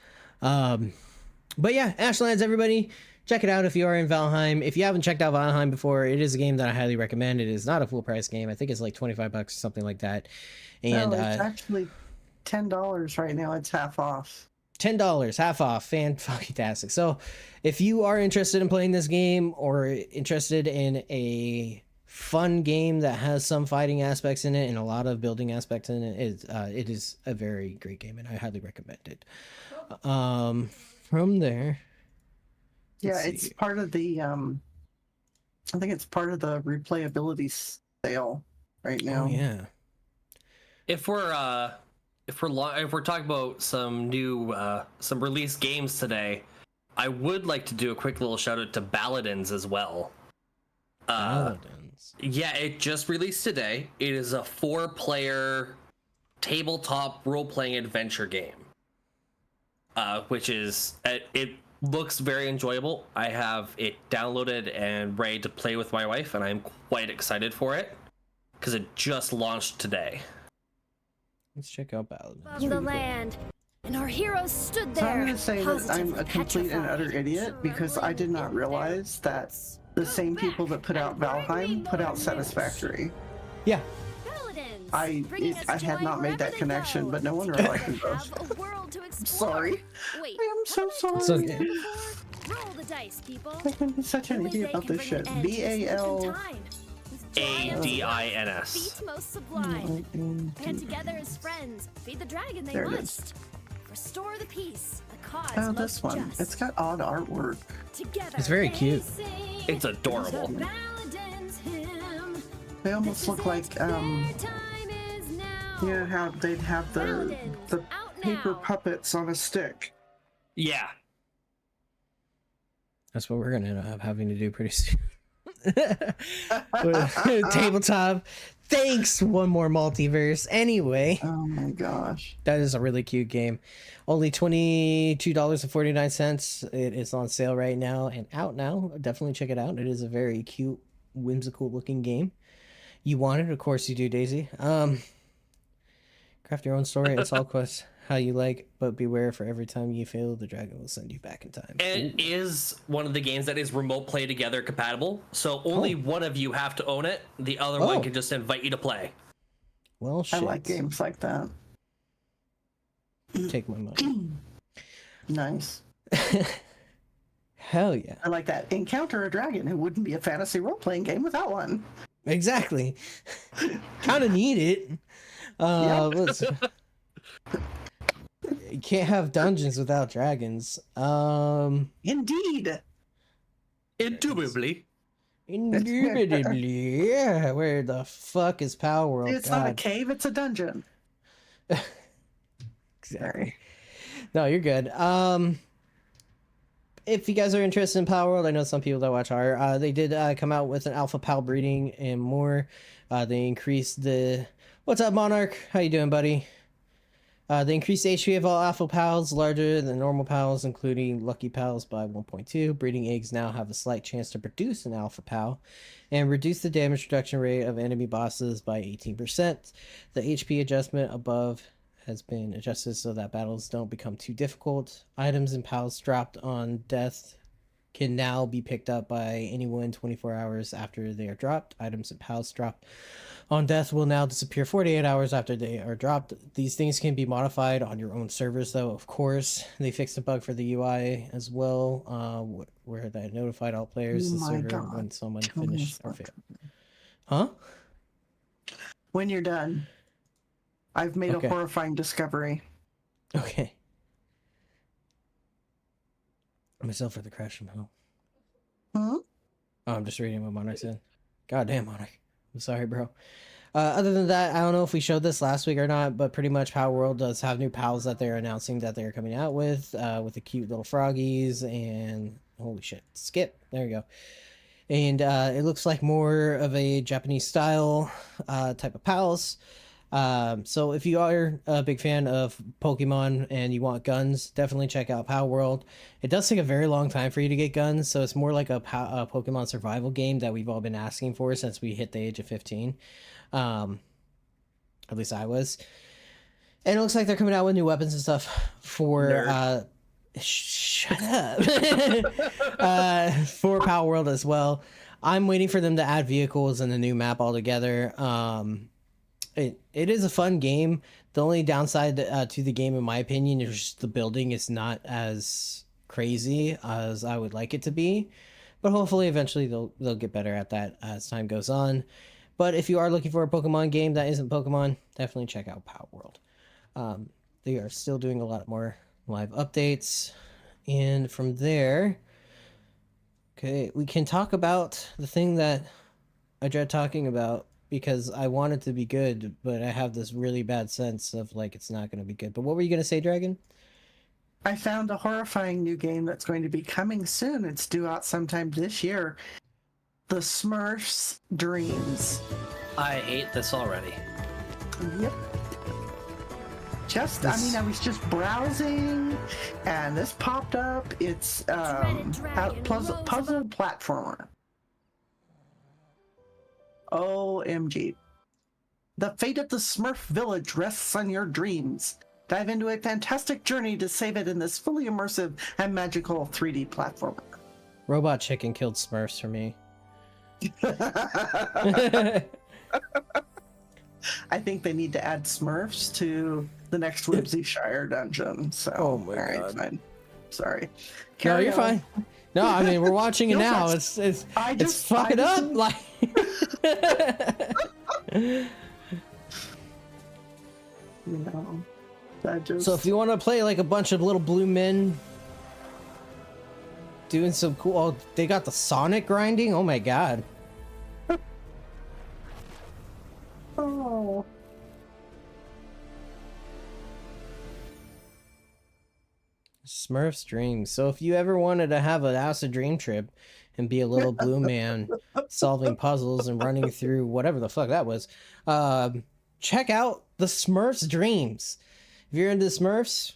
But yeah, Ashlands, everybody, check it out if you are in Valheim. If you haven't checked out Valheim before, it is a game that I highly recommend. It is not a full price game. I think it's like $25 or something like that. And no, it's actually $10 right now. It's half off. $10, half off. Fan-fucking-tastic. So if you are interested in playing this game, or interested in a fun game that has some fighting aspects in it and a lot of building aspects in it, it is a very great game, and I highly recommend it. From there, yeah, it's part of the I think it's part of the replayability sale right now. Oh yeah. If we're talking about some new some released games today, I would like to do a quick little shout out to Paladins as well. Paladins. Yeah, it just released today. It is a 4-player tabletop role-playing adventure game. Which is it looks very enjoyable. I have it downloaded and ready to play with my wife, and I'm quite excited for it because it just launched today. Let's check out Paladins. Above the land, and our heroes stood So I'm there. going to say that I'm a complete and utter petrified. idiot because I did not realize that the same people that put out Valheim put out Satisfactory. Yeah. Paladins, I had not made that connection, but no wonder I like them both. Sorry. Wait, I'm so sorry. It's okay. roll the dice, people. I've been such an idiot about this shit. BAL. ADINS. Feet most sublime. Band together as friends. Feed the dragon they There it is. must. Restore the peace. The cause Oh, most this one. just. It's got odd artwork. Together It's very they cute. sing. It's adorable. The paladin's hymn. They almost This look is like it, their time is now. you know how they'd have the Paladins, out paper now. puppets on a stick. Yeah. That's what we're gonna end up having to do pretty soon. Tabletop. Thanks, one more multiverse. Anyway, Oh my gosh. that is a really cute game. Only $22.49. It is on sale right now and out now. Definitely check it out. It is a very cute, whimsical looking game. You want it, of course you do, Daisy. Craft your own story and solve quests how you like, but beware, for every time you fail, the dragon will send you back in time. It is one of the games that is remote play together compatible, so only one of you have to own it. The other one can just invite you to play. Well, I shit. like games like that. Take my money. Nice. Hell yeah. I like that. Encounter a dragon. It wouldn't be a fantasy role-playing game without one. Exactly. Kind of need it. Let's... You can't have dungeons without dragons. Indeed. Indubitably. Indubitably. Yeah, where the fuck is Power World? It's not a cave, it's a dungeon. Exactly. No, you're good. If you guys are interested in Power World, I know some people that watch are. They did come out with an alpha pal breeding and more. They increased the... What's up, Monarch? How you doing, buddy? They increased the HP of all alpha pals larger than normal pals, including lucky pals, by 1.2. Breeding eggs now have a slight chance to produce an alpha pal, and reduce the damage reduction rate of enemy bosses by 18%. The HP adjustment above has been adjusted so that battles don't become too difficult. Items and pals dropped on death can now be picked up by anyone 24 hours after they are dropped. Items and pals dropped on death will now disappear 48 hours after they are dropped. These things can be modified on your own servers, though, of course. They fixed a bug for the UI as well, where they notified all players Oh the my server God. when someone Tell me finished or about failed. Huh? When you're done, I've made Okay. a horrifying discovery. Okay. Myself for the crash from hell. Hmm? Oh, I'm just reading what Monarch said. Goddamn, Monarch. I'm sorry, bro. Other than that, I don't know if we showed this last week or not, but pretty much Power World does have new pals that they're announcing that they're coming out with the cute little froggies and holy shit, Skip. There you go. And it looks like more of a Japanese style type of pals. So if you are a big fan of Pokemon and you want guns, definitely check out Power World. It does take a very long time for you to get guns, so it's more like a Pokemon survival game that we've all been asking for since we hit the age of 15. At least I was. And it looks like they're coming out with new weapons and stuff for shut up. For Power World as well. I'm waiting for them to add vehicles in the new map altogether. It is a fun game. The only downside to the game, in my opinion, is just the building is not as crazy as I would like it to be. But hopefully, eventually, they'll get better at that as time goes on. But if you are looking for a Pokemon game that isn't Pokemon, definitely check out Power World. They are still doing a lot more live updates. And from there, okay, we can talk about the thing that I dread talking about, because I want it to be good, but I have this really bad sense of like it's not going to be good. But what were you going to say, Dragon? I found a horrifying new game that's going to be coming soon. It's due out sometime this year. The Smurfs Dreams. I hate this already. Yep. I was just browsing, and this popped up. It's a puzzle platformer. OMG. The fate of the Smurf village rests on your dreams. Dive into a fantastic journey to save it in this fully immersive and magical 3D platformer. Robot Chicken killed Smurfs for me. I think they need to add Smurfs to the next Whimsyshire dungeon. So, Oh my all right, God. fine. Sorry. No, Carry you're on. fine. No, I mean we're watching it No, now. that's- It's I it's fucking up. Like You know. That just So if you want to play like a bunch of little blue men doing some cool, oh, they got the Sonic grinding. Oh my god. oh, Smurf's dreams. So if you ever wanted to have an acid dream trip and be a little blue man solving puzzles and running through whatever the fuck that was, check out the Smurf's dreams. If you're into Smurfs,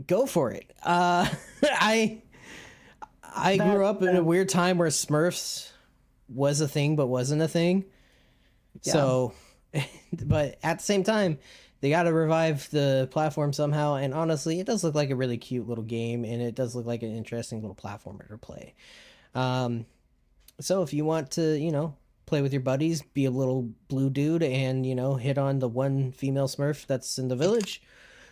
go for it. I grew up in a weird time where Smurfs was a thing but wasn't a thing. Yeah. So, but at the same time, they got to revive the platform somehow. And honestly, it does look like a really cute little game, and it does look like an interesting little platformer to play. So if you want to, you know, play with your buddies, be a little blue dude, and, you know, hit on the one female Smurf that's in the village,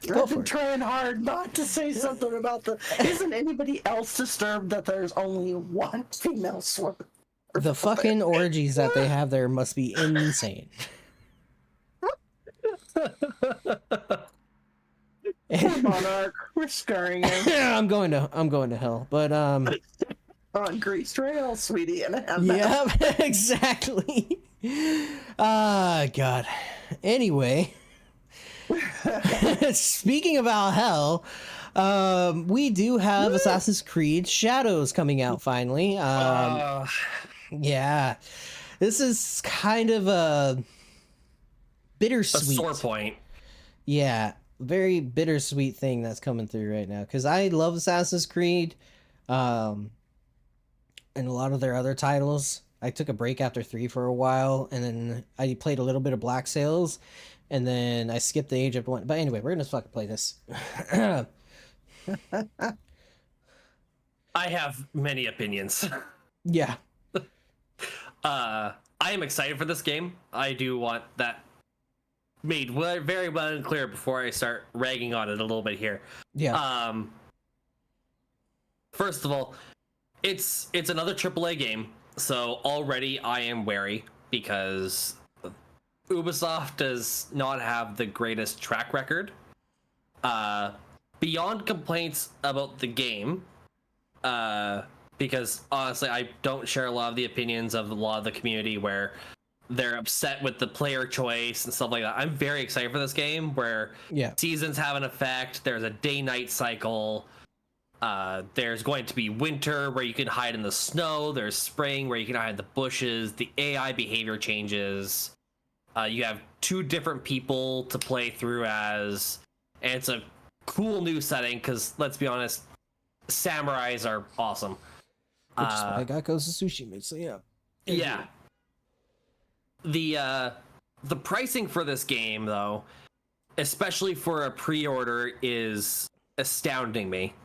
go I've for been it. trying hard not to say something about the. Isn't anybody else disturbed that there's only one female swimmer? The fucking orgies that they have there must be insane. Poor Monarch, we're scarring him I'm going to hell. But on greased rail, sweetie, and yeah, exactly. God. Anyway, speaking about hell, we do have Assassin's Creed Shadows coming out finally. Yeah, this is kind of a bittersweet, sore point. yeah, very bittersweet thing that's coming through right now, because I love Assassin's Creed, and a lot of their other titles. I took a break after 3 for a while, and then I played a little bit of Black Sails, and then I skipped the age of 1. But anyway, we're gonna fucking play this. I have many opinions. Yeah. I am excited for this game. I do want that made very well and clear before I start ragging on it a little bit here. Yeah. First of all, it's another AAA game, so already I am wary because Ubisoft does not have the greatest track record. Beyond complaints about the game, because honestly, I don't share a lot of the opinions of a lot of the community where they're upset with the player choice and stuff like that. I'm very excited for this game where seasons have an effect. There's a day-night cycle. There's going to be winter where you can hide in the snow. There's spring where you can hide in the bushes. The AI behavior changes. You have 2 different people to play through as, and it's a cool new setting because let's be honest, samurais are awesome. Which is why I got Ghost of Tsushima, so yeah. Yeah. The pricing for this game, though, especially for a pre-order, is astounding me.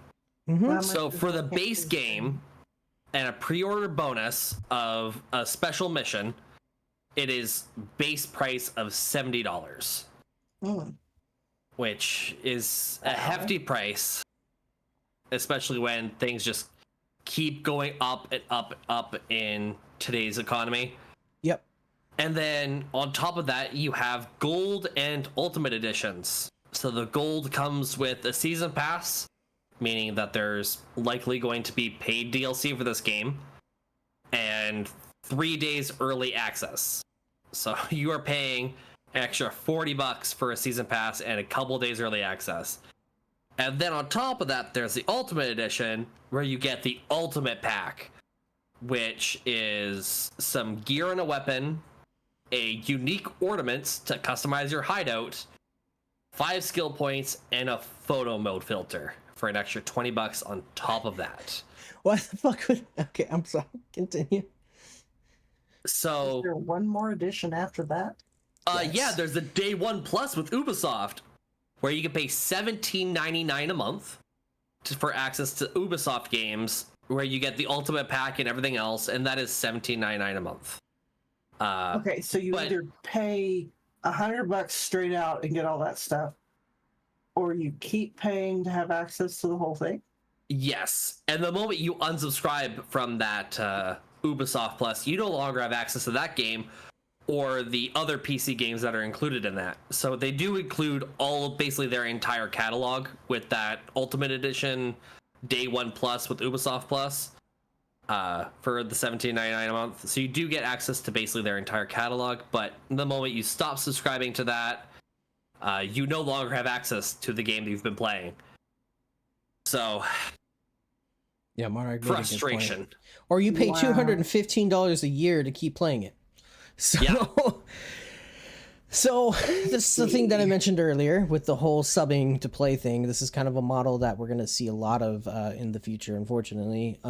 Mm-hmm. So for the base game and a pre-order bonus of a special mission, it is base price of $70, which is a hefty price, especially when things just keep going up and up and up in today's economy. Yep. And then on top of that, you have gold and ultimate editions. So the gold comes with a season pass, meaning that there's likely going to be paid DLC for this game, and 3 days early access. So you are paying an extra $40 for a season pass and a couple days early access. And then on top of that, there's the Ultimate Edition, where you get the Ultimate Pack, which is some gear and a weapon, a unique ornaments to customize your hideout, 5 skill points, and a photo mode filter for an extra $20 on top of that. What the fuck would... Okay, I'm sorry. Continue. So... Is there one more edition after that? Yes. Yeah, there's the Day 1 Plus with Ubisoft, where you can pay $17.99 a month for access to Ubisoft games, where you get the Ultimate Pack and everything else, and that is $17.99 a month. Okay, so you either pay $100 straight out and get all that stuff, or you keep paying to have access to the whole thing? Yes, and the moment you unsubscribe from that Ubisoft Plus, you no longer have access to that game, or the other PC games that are included in that. So they do include basically their entire catalog with that Ultimate Edition Day One Plus with Ubisoft Plus for the $17.99 a month. So you do get access to basically their entire catalog, but the moment you stop subscribing to that, you no longer have access to the game that you've been playing. So Yeah, Monarch frustration. Or you pay Wow. $215 a year to keep playing it. So, Yeah. so this is the thing that I mentioned earlier with the whole subbing to play thing. This is kind of a model that we're going to see a lot of in the future, unfortunately.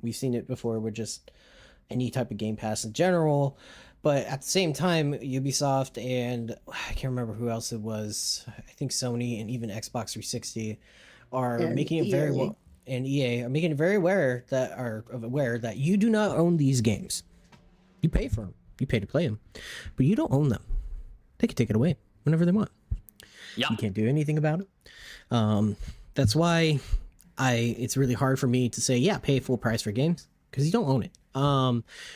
We've seen it before with just any type of Game Pass in general. But at the same time, Ubisoft and I can't remember who else it was. I think Sony and even Xbox 360 are And making it very EA. well. And EA are making it very aware that you do not own these games. You pay for them. You pay to play them, but you don't own them. They can take it away whenever they want. Yeah. You can't do anything about it. That's why it's really hard for me to say, yeah, pay full price for games, because you don't own it.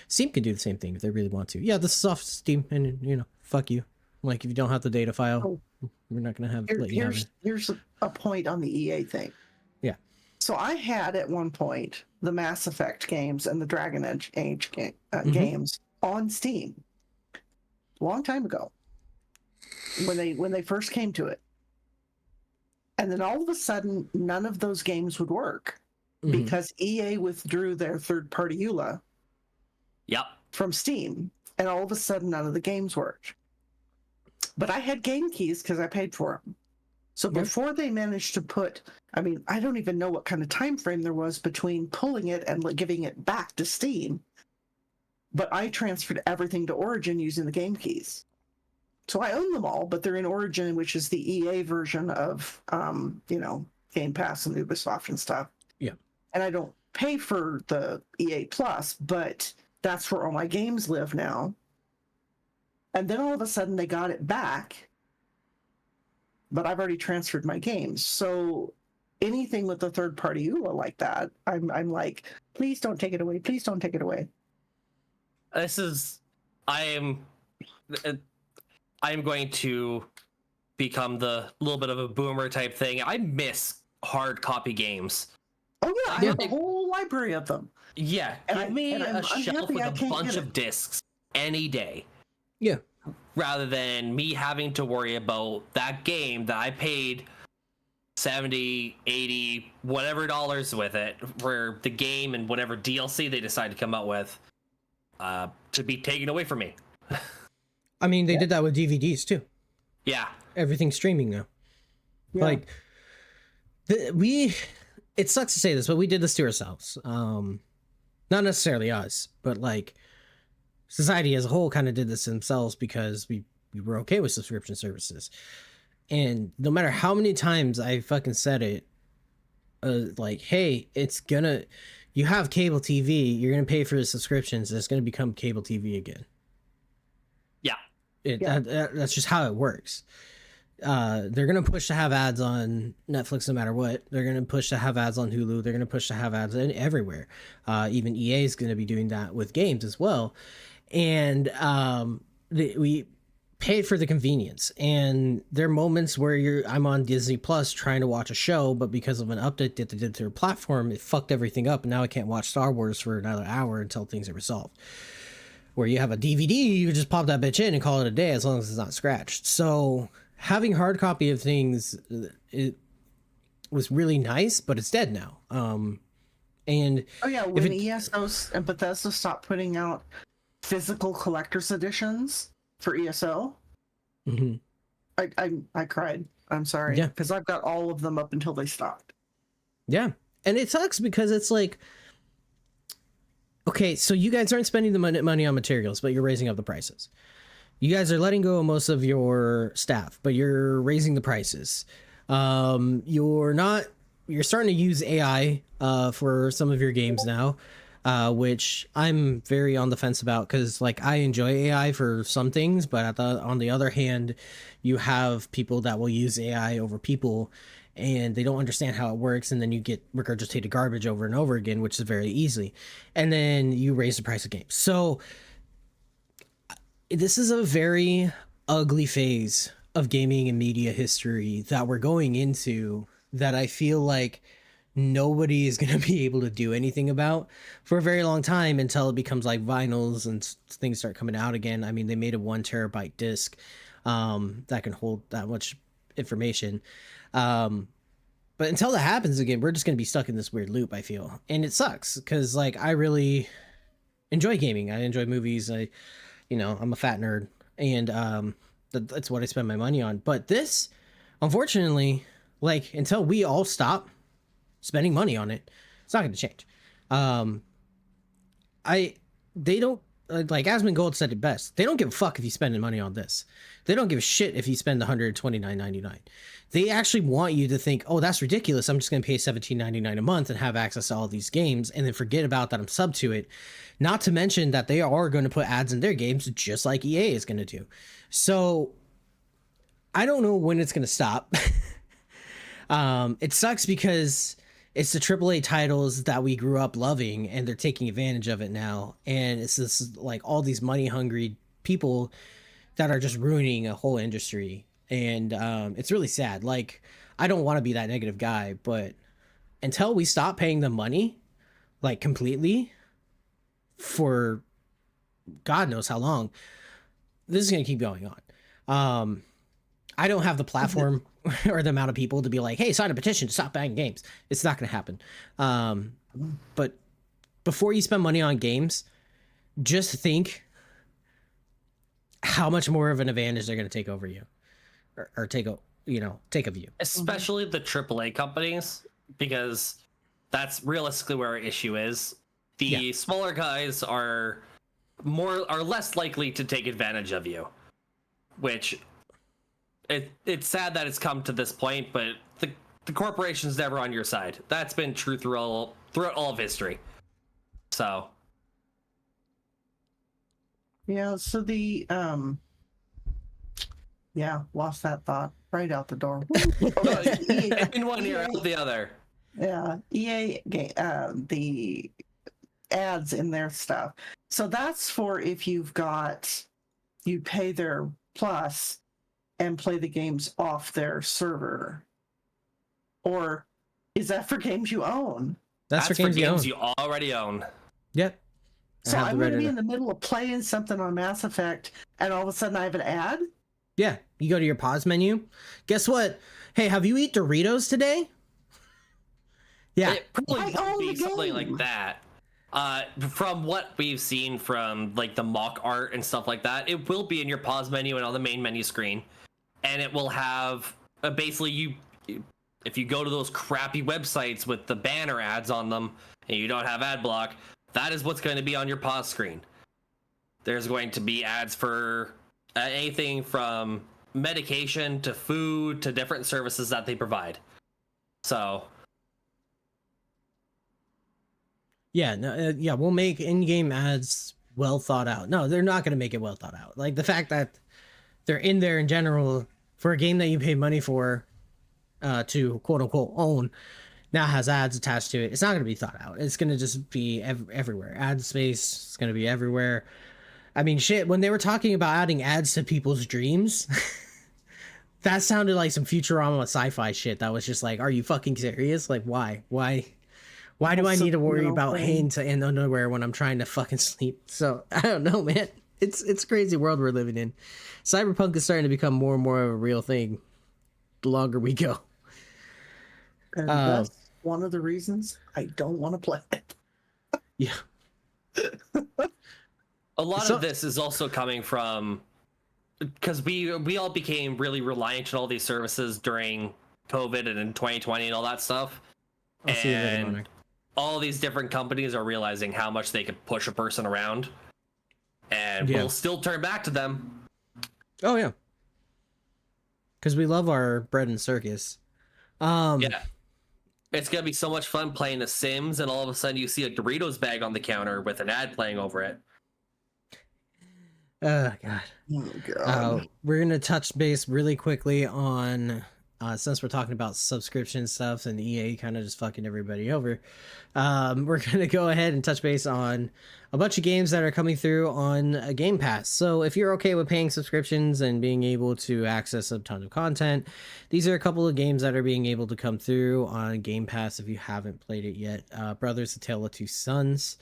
Steam can do the same thing if they really want to. Yeah, this is off Steam, and fuck you. Like, if you don't have the data file, we're not gonna let you have it. Here's a point on the EA thing. Yeah. So I had at one point the Mass Effect games and the Dragon Age Mm-hmm. games on Steam, a long time ago, when they first came to it, and then all of a sudden none of those games would work Mhm. because EA withdrew their third-party EULA Yep. from Steam, and all of a sudden none of the games worked. But I had game keys because I paid for them. So Yeah. before they managed to put, I mean, I don't even know what kind of time frame there was between pulling it and giving it back to Steam. But I transferred everything to Origin using the game keys. So I own them all, but they're in Origin, which is the EA version of, Game Pass and Ubisoft and stuff. Yeah. And I don't pay for the EA Plus, but that's where all my games live now. And then all of a sudden they got it back, but I've already transferred my games. So anything with the third party EULA like that, I'm like, please don't take it away. Please don't take it away. I am going to become the little bit of a boomer type thing. I miss hard copy games. Oh yeah, I have a whole library of them. Yeah, And give I'm- me and a I'm shelf unhappy with I a can't bunch get of it. discs any day, Yeah. rather than me having to worry about that game that I paid 70, 80, whatever dollars with it for the game and whatever DLC they decide to come out with to be taken away from me. I mean, they did that with DVDs too. Yeah. Everything's streaming now. Yeah. Like, it sucks to say this, but we did this to ourselves. Not necessarily us, but like society as a whole kind of did this themselves because we were okay with subscription services. And no matter how many times I fucking said it, like, hey, you have cable TV, you're gonna pay for the subscriptions, and it's gonna become cable TV again. Yeah. That's just how it works. They're gonna push to have ads on Netflix no matter what. They're gonna push to have ads on Hulu. They're gonna push to have ads everywhere. Even EA is gonna be doing that with games as well. And we paid for the convenience. And there are moments where I'm on Disney Plus trying to watch a show, but because of an update that they did to their platform, it fucked everything up. And now I can't watch Star Wars for another hour until things are resolved. Where you have a DVD, you can just pop that bitch in and call it a day as long as it's not scratched. So having hard copy of things, it was really nice, but it's dead now. And Oh yeah, when ESO and Bethesda stopped putting out physical collector's editions for ESO, mhm. I cried. I'm sorry. Yeah. Because I've got all of them up until they stopped. Yeah. And it sucks because it's like, okay, so you guys aren't spending the money on materials, but you're raising up the prices. You guys are letting go of most of your staff, but you're raising the prices. You're starting to use AI for some of your games now, which I'm very on the fence about because, like, I enjoy AI for some things, but on the other hand, you have people that will use AI over people, and they don't understand how it works, and then you get regurgitated garbage over and over again, which is very easy, and then you raise the price of games. So this is a very ugly phase of gaming and media history that we're going into, that I feel like nobody is going to be able to do anything about for a very long time, until it becomes like vinyls and things start coming out again. I mean, they made a 1 terabyte disc that can hold that much information. But until that happens again, we're just going to be stuck in this weird loop, I feel. And it sucks because, like, I really enjoy gaming. I enjoy movies. I'm a fat nerd, and that's what I spend my money on. But this, unfortunately, like, until we all stop spending money on it, it's not going to change. They don't, like Asmongold said it best. They don't give a fuck if you spend money on this. They don't give a shit if you spend $129.99. They actually want you to think, oh, that's ridiculous. I'm just going to pay $17.99 a month and have access to all these games, and then forget about that I'm sub to it. Not to mention that they are going to put ads in their games, just like EA is going to do. So I don't know when it's going to stop. It sucks because it's the AAA titles that we grew up loving, and they're taking advantage of it now. And it's this, like, all these money hungry people that are just ruining a whole industry. And it's really sad. Like, I don't want to be that negative guy, but until we stop paying them money, like, completely, for God knows how long, this is going to keep going on. I don't have the platform or the amount of people to be like, hey, sign a petition to stop buying games. It's not going to happen. But before you spend money on games, just think how much more of an advantage they're going to take over you, or take of you. Especially the AAA companies, because that's realistically where our issue is. The smaller guys are less likely to take advantage of you, which it's sad that it's come to this point, but the corporation's never on your side. That's been true throughout all of history. So Yeah, so lost that thought right out the door. in one ear, out the other. Yeah, EA, the ads in their stuff. So that's for if you pay their plus and play the games off their server. Or is that for games you own? That's for games you already own. Yep. So I'm going to be in the middle of playing something on Mass Effect, and all of a sudden I have an ad? Yeah, you go to your pause menu. Guess what? Hey, have you eaten Doritos today? Yeah. It probably I would own be the something game. like that. From what we've seen from, like, the mock art and stuff like that, it will be in your pause menu and on the main menu screen, and it will have basically if you go to those crappy websites with the banner ads on them and you don't have ad block, that is what's going to be on your pause screen. There's going to be ads for anything from medication to food to different services that they provide. So we'll make in-game ads well thought out. No, they're not going to make it well thought out. Like, the fact that they're in there in general for a game that you pay money for to quote unquote own now has ads attached to it. It's not going to be thought out. It's going to just be everywhere. Ad space is going to be everywhere. I mean, shit, when they were talking about adding ads to people's dreams, that sounded like some Futurama sci-fi shit that was just like, are you fucking serious? Like, why do I need to worry about hands and underwear when I'm trying to fucking sleep? So I don't know, man. It's a crazy world we're living in. Cyberpunk is starting to become more and more of a real thing the longer we go. And that's one of the reasons I don't want to play it. Yeah. a lot of this is also coming from, because we all became really reliant on all these services during COVID and in 2020 and all that stuff. And all these different companies are realizing how much they could push a person around, and we'll still turn back to them. Oh yeah, because we love our bread and circus. Yeah, it's gonna be so much fun playing The Sims, and all of a sudden you see a Doritos bag on the counter with an ad playing over it. God. Oh god. We're gonna touch base really quickly on since we're talking about subscription stuff and EA kind of just fucking everybody over, we're gonna go ahead and touch base on a bunch of games that are coming through on Game Pass. So if you're okay with paying subscriptions and being able to access a ton of content, these are a couple of games that are being able to come through on Game Pass if you haven't played it yet. Brothers: A Tale of Two Sons,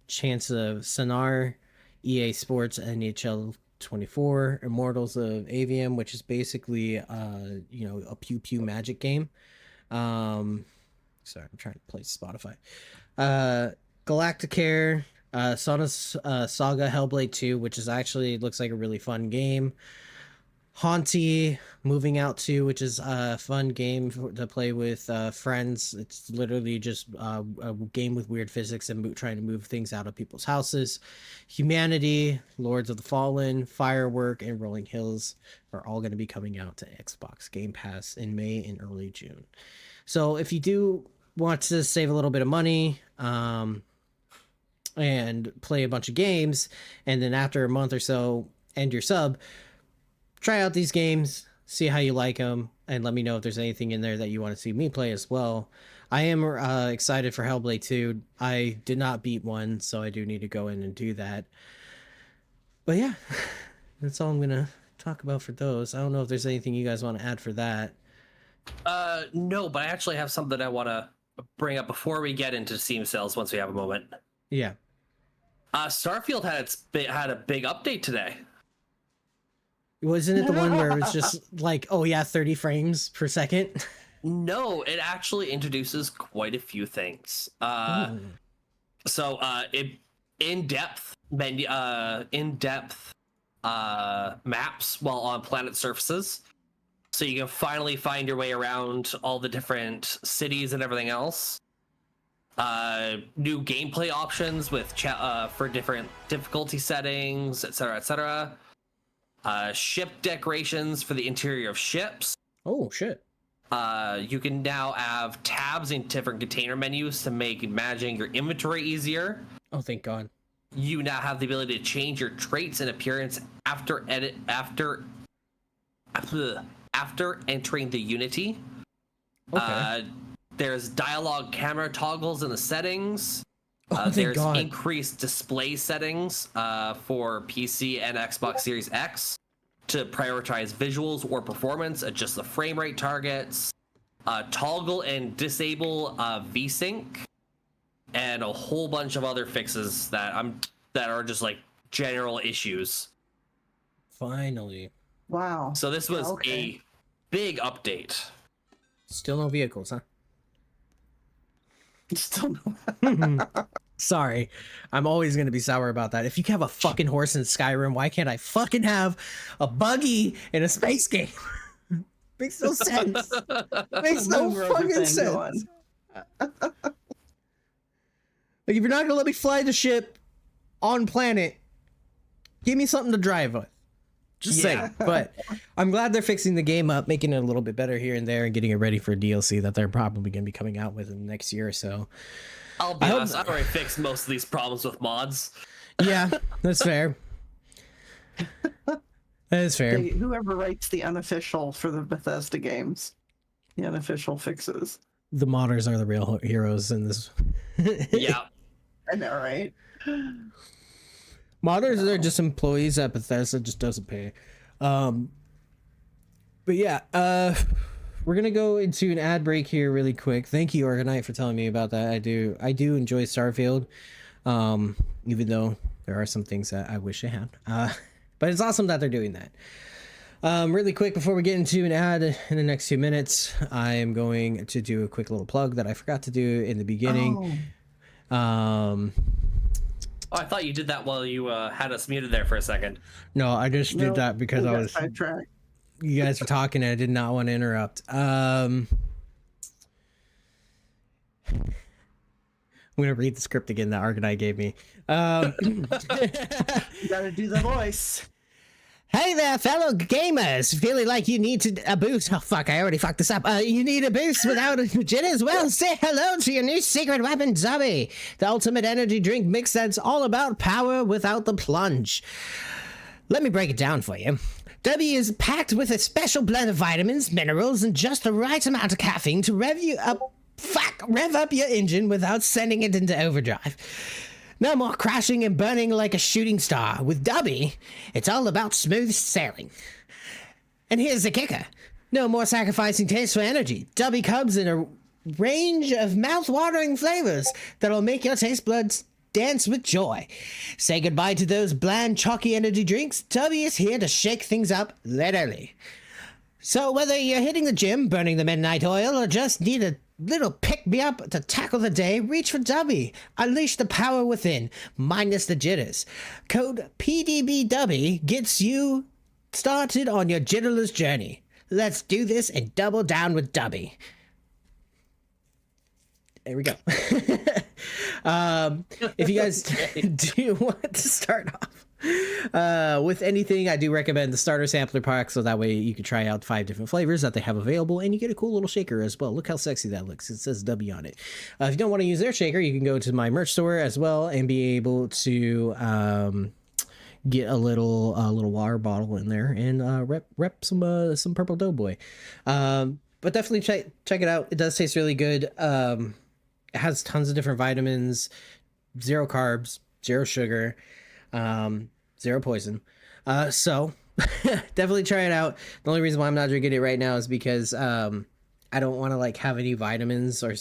Chance of Sonar, EA Sports NHL 24, Immortals of Avium, which is basically a pew pew magic game. Sorry, I'm trying to play Spotify. Galacticare, Sonic Saga Hellblade 2, which is actually looks like a really fun game. Haunty Moving Out 2, which is a fun game to play with friends. It's literally just a game with weird physics and trying to move things out of people's houses. Humanity, Lords of the Fallen, Firework, and Rolling Hills are all going to be coming out to Xbox Game Pass in May and early June. So if you do want to save a little bit of money and play a bunch of games, and then after a month or so end your sub, try out these games, see how you like them, and let me know if there's anything in there that you want to see me play as well. I am excited for Hellblade 2. I did not beat 1, so I do need to go in and do that. But yeah, that's all I'm going to talk about for those. I don't know if there's anything you guys want to add for that. No, but I actually have something I want to bring up before we get into Steam sales once we have a moment. Yeah. Starfield had a big update today. Wasn't it the one where it's just like, oh yeah, 30 frames per second? No, it actually introduces quite a few things. So in-depth menu, in-depth maps while on planet surfaces, so you can finally find your way around all the different cities and everything else. New gameplay options with for different difficulty settings, etc., etc. Ship decorations for the interior of ships. Oh shit. You can now have tabs in different container menus to make managing your inventory easier. Oh, thank God. You now have the ability to change your traits and appearance after entering the Unity. Okay. There's dialogue camera toggles in the settings. There's increased display settings for PC and Xbox Series X to prioritize visuals or performance, adjust the frame rate targets, toggle and disable VSync, and a whole bunch of other fixes that are just like general issues. Finally. Wow. So this was a big update. Still no vehicles, huh? Still no. Sorry, I'm always gonna be sour about that. If you can have a fucking horse in Skyrim, why can't I fucking have a buggy in a space game? Makes no sense. Makes no fucking sense. Like, if you're not gonna let me fly the ship on planet, give me something to drive with. Just saying. But I'm glad they're fixing the game up, making it a little bit better here and there, and getting it ready for a DLC that they're probably going to be coming out with in the next year or so. I'll be honest, I've already fixed most of these problems with mods. Yeah, that's fair. That is fair. Whoever writes the unofficial for the Bethesda games, the unofficial fixes. The modders are the real heroes in this. Yeah. I know, right? Modders are just employees that Bethesda just doesn't pay. But yeah, we're gonna go into an ad break here really quick. Thank you, Organite, for telling me about that. I do enjoy Starfield, even though there are some things that I wish I had. But it's awesome that they're doing that. Really quick before we get into an ad in the next 2 minutes, I am going to do a quick little plug that I forgot to do in the beginning. Oh, I thought you did that while you had us muted there for a second. No, I just did that because I was sidetracked. You guys were talking and I did not want to interrupt. I'm gonna read the script again that Argonite gave me. You gotta do the voice. Hey there, fellow gamers! Feeling like you need a boost? Oh fuck! I already fucked this up. You need a boost without a jitters? Well, say hello to your new secret weapon, Zubby, the ultimate energy drink mix that's all about power without the plunge. Let me break it down for you. W is packed with a special blend of vitamins, minerals, and just the right amount of caffeine to rev up your engine without sending it into overdrive. No more crashing and burning like a shooting star. With W, it's all about smooth sailing. And here's the kicker. No more sacrificing taste for energy. W comes in a range of mouth-watering flavors that'll make your taste buds dance with joy. Say goodbye to those bland, chalky energy drinks. W is here to shake things up literally. So whether you're hitting the gym, burning the midnight oil, or just need a little pick-me-up to tackle the day, reach for W. Unleash the power within, minus the jitters. Code PDBW gets you started on your jitterless journey. Let's do this and double down with W. There we go. If you guys do want to start off with anything, I do recommend the starter sampler pack, so that way you can try out 5 different flavors that they have available, and you get a cool little shaker as well. Look how sexy that looks. It says W on it. If you don't want to use their shaker, you can go to my merch store as well and be able to get a little water bottle in there and rep some purple doughboy. But definitely check it out. It does taste really good. It has tons of different vitamins, 0 carbs, 0 sugar, 0 poison. So definitely try it out. The only reason why I'm not drinking it right now is because I don't want to like have any vitamins or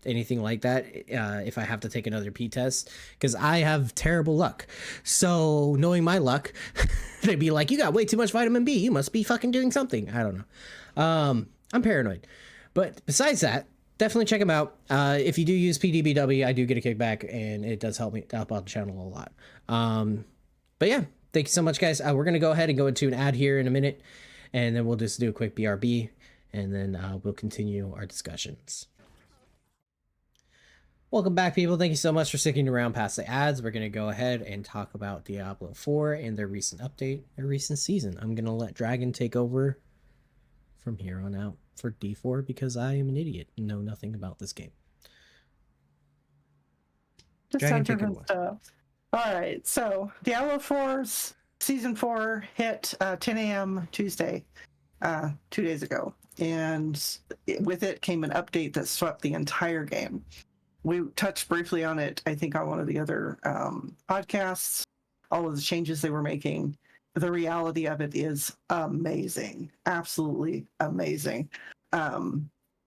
anything like that if I have to take another P test, because I have terrible luck. So knowing my luck, they'd be like, you got way too much vitamin B. You must be fucking doing something. I don't know. I'm paranoid. But besides that, definitely check them out. If you do use PDBW, I do get a kickback, and it does help out the channel a lot. But yeah, thank you so much, guys. We're going to go ahead and go into an ad here in a minute, and then we'll just do a quick BRB, and then we'll continue our discussions. Welcome back, people. Thank you so much for sticking around past the ads. We're going to go ahead and talk about Diablo 4 and their recent update, their recent season. I'm going to let Dragon take over from here on out for D4 because I am an idiot and know nothing about this game. Just Dragon, some take it different away. stuff. All right, so Diablo 4's Season 4 hit 10 a.m. Tuesday, 2 days ago. And with it came an update that swept the entire game. We touched briefly on it, I think, on one of the other podcasts, all of the changes they were making. The reality of it is amazing, absolutely amazing.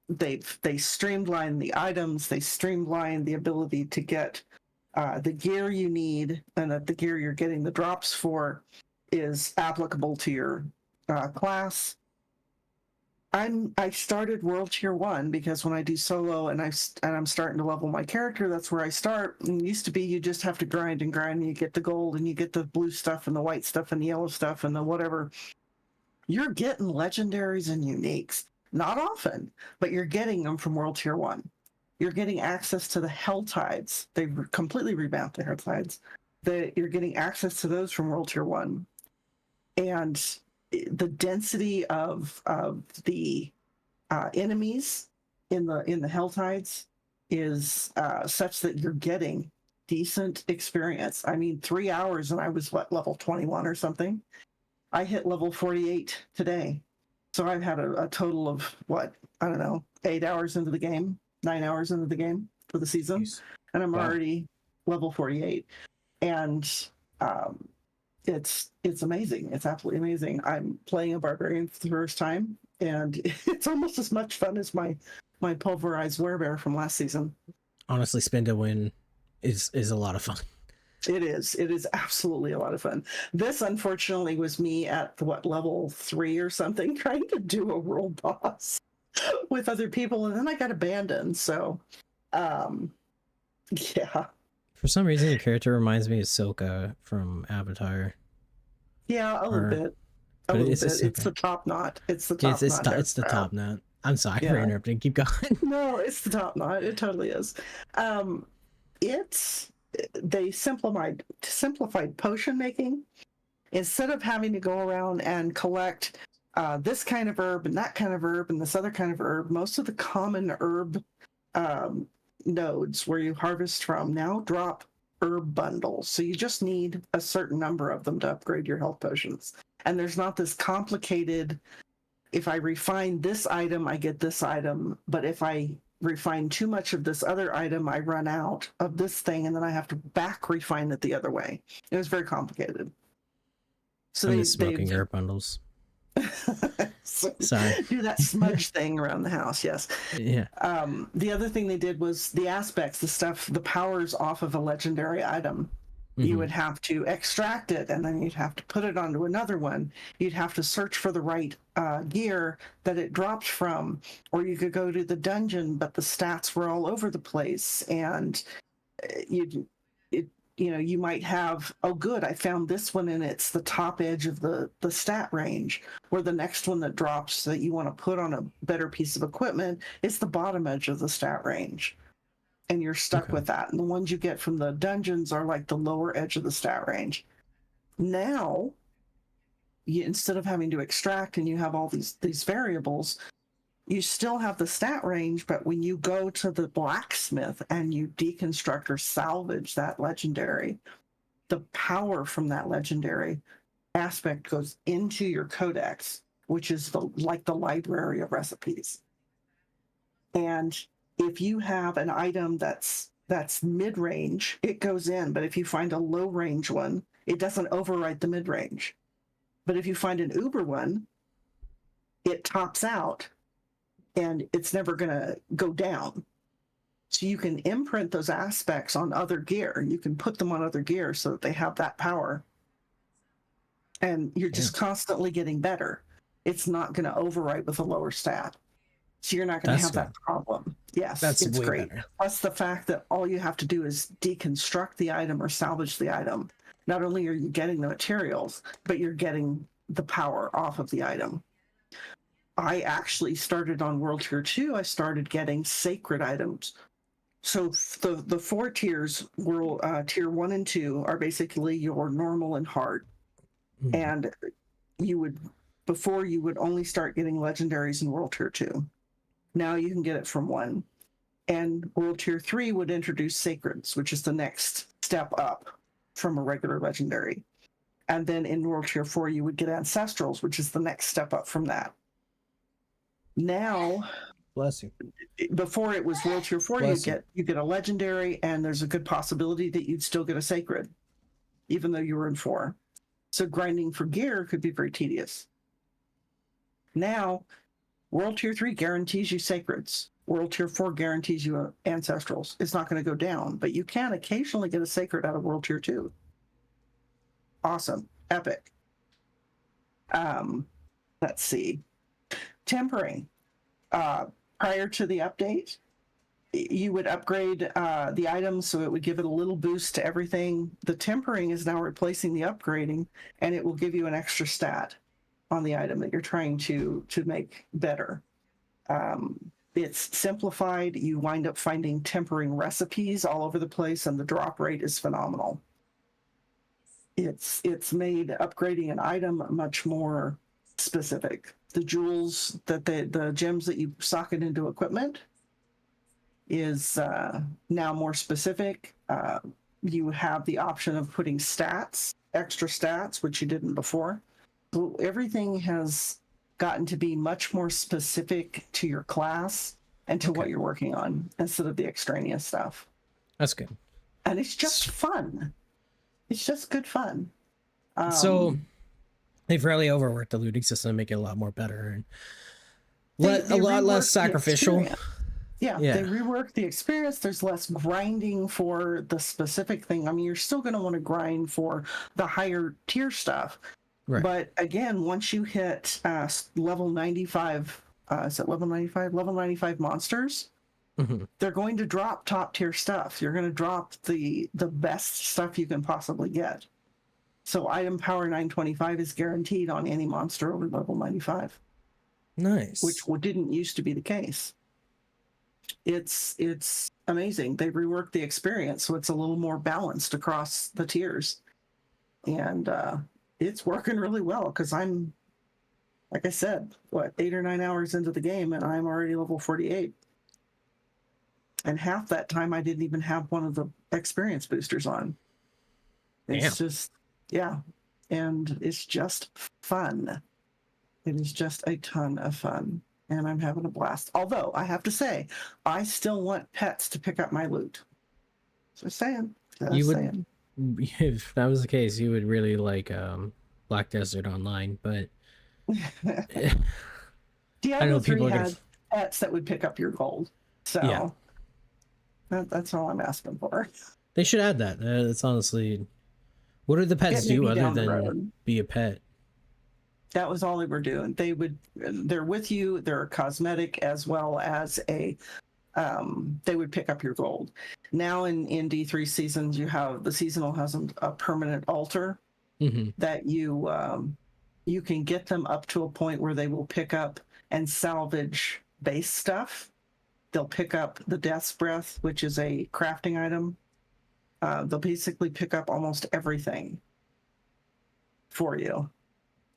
They streamlined the items, they streamlined the ability to get the gear you need, and that the gear you're getting the drops for is applicable to your class. I started World Tier 1 because when I do solo and I'm starting to level my character, that's where I start. And it used to be you just have to grind and grind, and you get the gold and you get the blue stuff and the white stuff and the yellow stuff and the whatever. You're getting legendaries and uniques. Not often, but you're getting them from World Tier 1. You're getting access to the Hell Tides. They've completely revamped the Hell Tides. You're getting access to those from World Tier 1. And the density of the enemies in the Hell Tides is such that you're getting decent experience. I mean, 3 hours and I was level 21 or something. I hit level 48 today, so I've had a total of 8 hours into the game, 9 hours into the game for the season, and I'm already level 48, and it's amazing. It's absolutely amazing. I'm playing a barbarian for the first time, and it's almost as much fun as my pulverized werebear from last season. Honestly, spin to win is a lot of fun. It is absolutely a lot of fun. This unfortunately was me at level 3 or something, trying to do a world boss with other people, and then I got abandoned. So yeah. For some reason, the character reminds me of Silka from Avatar. Yeah, a little bit. A little bit. It's the top knot. It's the top knot. It's the top knot. I'm sorry for interrupting. Keep going. No, it's the top knot. It totally is. They simplified potion making. Instead of having to go around and collect this kind of herb and that kind of herb and this other kind of herb, most of the common herb nodes where you harvest from now drop herb bundles. So you just need a certain number of them to upgrade your health potions. And there's not this complicated, if I refine this item, I get this item. But if I refine too much of this other item, I run out of this thing and then I have to back refine it the other way. It was very complicated. So I'm they just smoking herb bundles. so Sorry. do that smudge thing around the house. Yes. Yeah. The other thing they did was the aspects, the stuff, the powers off of a legendary item. You would have to extract it and then you'd have to put it onto another one. You'd have to search for the right gear that it dropped from, or you could go to the dungeon, but the stats were all over the place. And you might have, oh, good, I found this one and it's the top edge of the stat range, where the next one that drops that you want to put on a better piece of equipment is the bottom edge of the stat range. And you're stuck with that. And the ones you get from the dungeons are like the lower edge of the stat range. Now, instead of having to extract and you have all these variables, you still have the stat range, but when you go to the blacksmith and you deconstruct or salvage that legendary, the power from that legendary aspect goes into your codex, which is like the library of recipes. And if you have an item that's mid-range, it goes in. But if you find a low-range one, it doesn't overwrite the mid-range. But if you find an uber one, it tops out, and it's never going to go down. So you can imprint those aspects on other gear. You can put them on other gear so that they have that power. And you're just constantly getting better. It's not going to overwrite with a lower stat. So you're not going to have that problem. Yes, that's it's way great. better. Plus the fact that all you have to do is deconstruct the item or salvage the item. Not only are you getting the materials, but you're getting the power off of the item. I actually started on World Tier 2. I started getting sacred items. So the 4 tiers, Tier 1 and 2, are basically your normal and hard. And before you would only start getting legendaries in World Tier 2. Now you can get it from 1. And World Tier 3 would introduce Sacreds, which is the next step up from a regular legendary. And then in World Tier 4, you would get Ancestrals, which is the next step up from that. Now, Bless you. before it was World Tier 4, Bless you get a legendary, and there's a good possibility that you'd still get a Sacred, even though you were in 4. So grinding for gear could be very tedious. Now, World Tier 3 guarantees you Sacreds. World Tier 4 guarantees you Ancestrals. It's not going to go down, but you can occasionally get a Sacred out of World Tier 2. Awesome. Epic. Let's see. Tempering. Prior to the update, you would upgrade the items so it would give it a little boost to everything. The tempering is now replacing the upgrading, and it will give you an extra stat on the item that you're trying to make better. It's simplified. You wind up finding tempering recipes all over the place, and the drop rate is phenomenal. It's made upgrading an item much more specific. The jewels the gems that you socket into equipment is now more specific. You have the option of putting stats, extra stats, which you didn't before. So everything has gotten to be much more specific to your class and to what you're working on instead of the extraneous stuff. That's good. And it's just fun. It's just good fun. So they've really overworked the looting system to make it a lot more better and a lot less sacrificial. Yeah, they rework the experience. There's less grinding for the specific thing. I mean, you're still going to want to grind for the higher tier stuff. Right. But again, once you hit level 95, is it level 95? Level 95 monsters, they're going to drop top tier stuff. You're going to drop the best stuff you can possibly get. So item power 925 is guaranteed on any monster over level 95. Nice. Which didn't used to be the case. It's amazing. They reworked the experience so it's a little more balanced across the tiers. And it's working really well because I'm, like I said, 8 or 9 hours into the game and I'm already level 48. And half that time I didn't even have one of the experience boosters on. It's just, yeah. And it's just fun. It is just a ton of fun. And I'm having a blast. Although I have to say, I still want pets to pick up my loot. Just saying. You would, saying. if that was the case, you would really like Black Desert Online, but Diablo I know 3 people are had pets that would pick up your gold. So Yeah. that's all I'm asking for. They should add that. It's honestly, what do the pets Get do maybe other down the than road. be a pet? That was all they were doing. They're with you. They're cosmetic as well as a. They would pick up your gold. Now in D3 seasons, you have the seasonal has a permanent altar that you can get them up to a point where they will pick up and salvage base stuff. They'll pick up the Death's Breath, which is a crafting item. They'll basically pick up almost everything for you,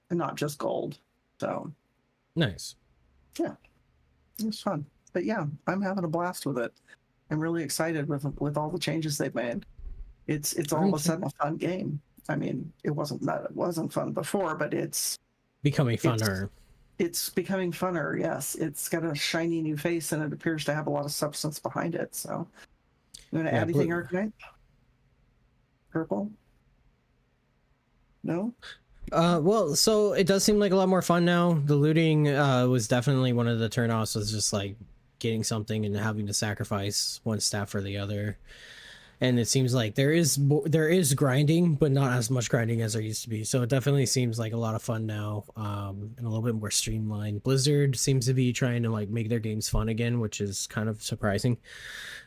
and not just gold. So Nice. yeah, it was fun. But yeah, I'm having a blast with it. I'm really excited with all the changes they've made. It's all of a sudden a fun game. I mean, it wasn't fun before, but it's Becoming funner. It's becoming funner. Yes, it's got a shiny new face, and it appears to have a lot of substance behind it. So, you want to add anything, Arcanite? Purple? No. Well, so it does seem like a lot more fun now. The looting was definitely one of the turnoffs. Was just like getting something and having to sacrifice one staff for the other. And it seems like there is grinding, but not as much grinding as there used to be. So it definitely seems like a lot of fun now, and a little bit more streamlined. Blizzard seems to be trying to like make their games fun again, which is kind of surprising.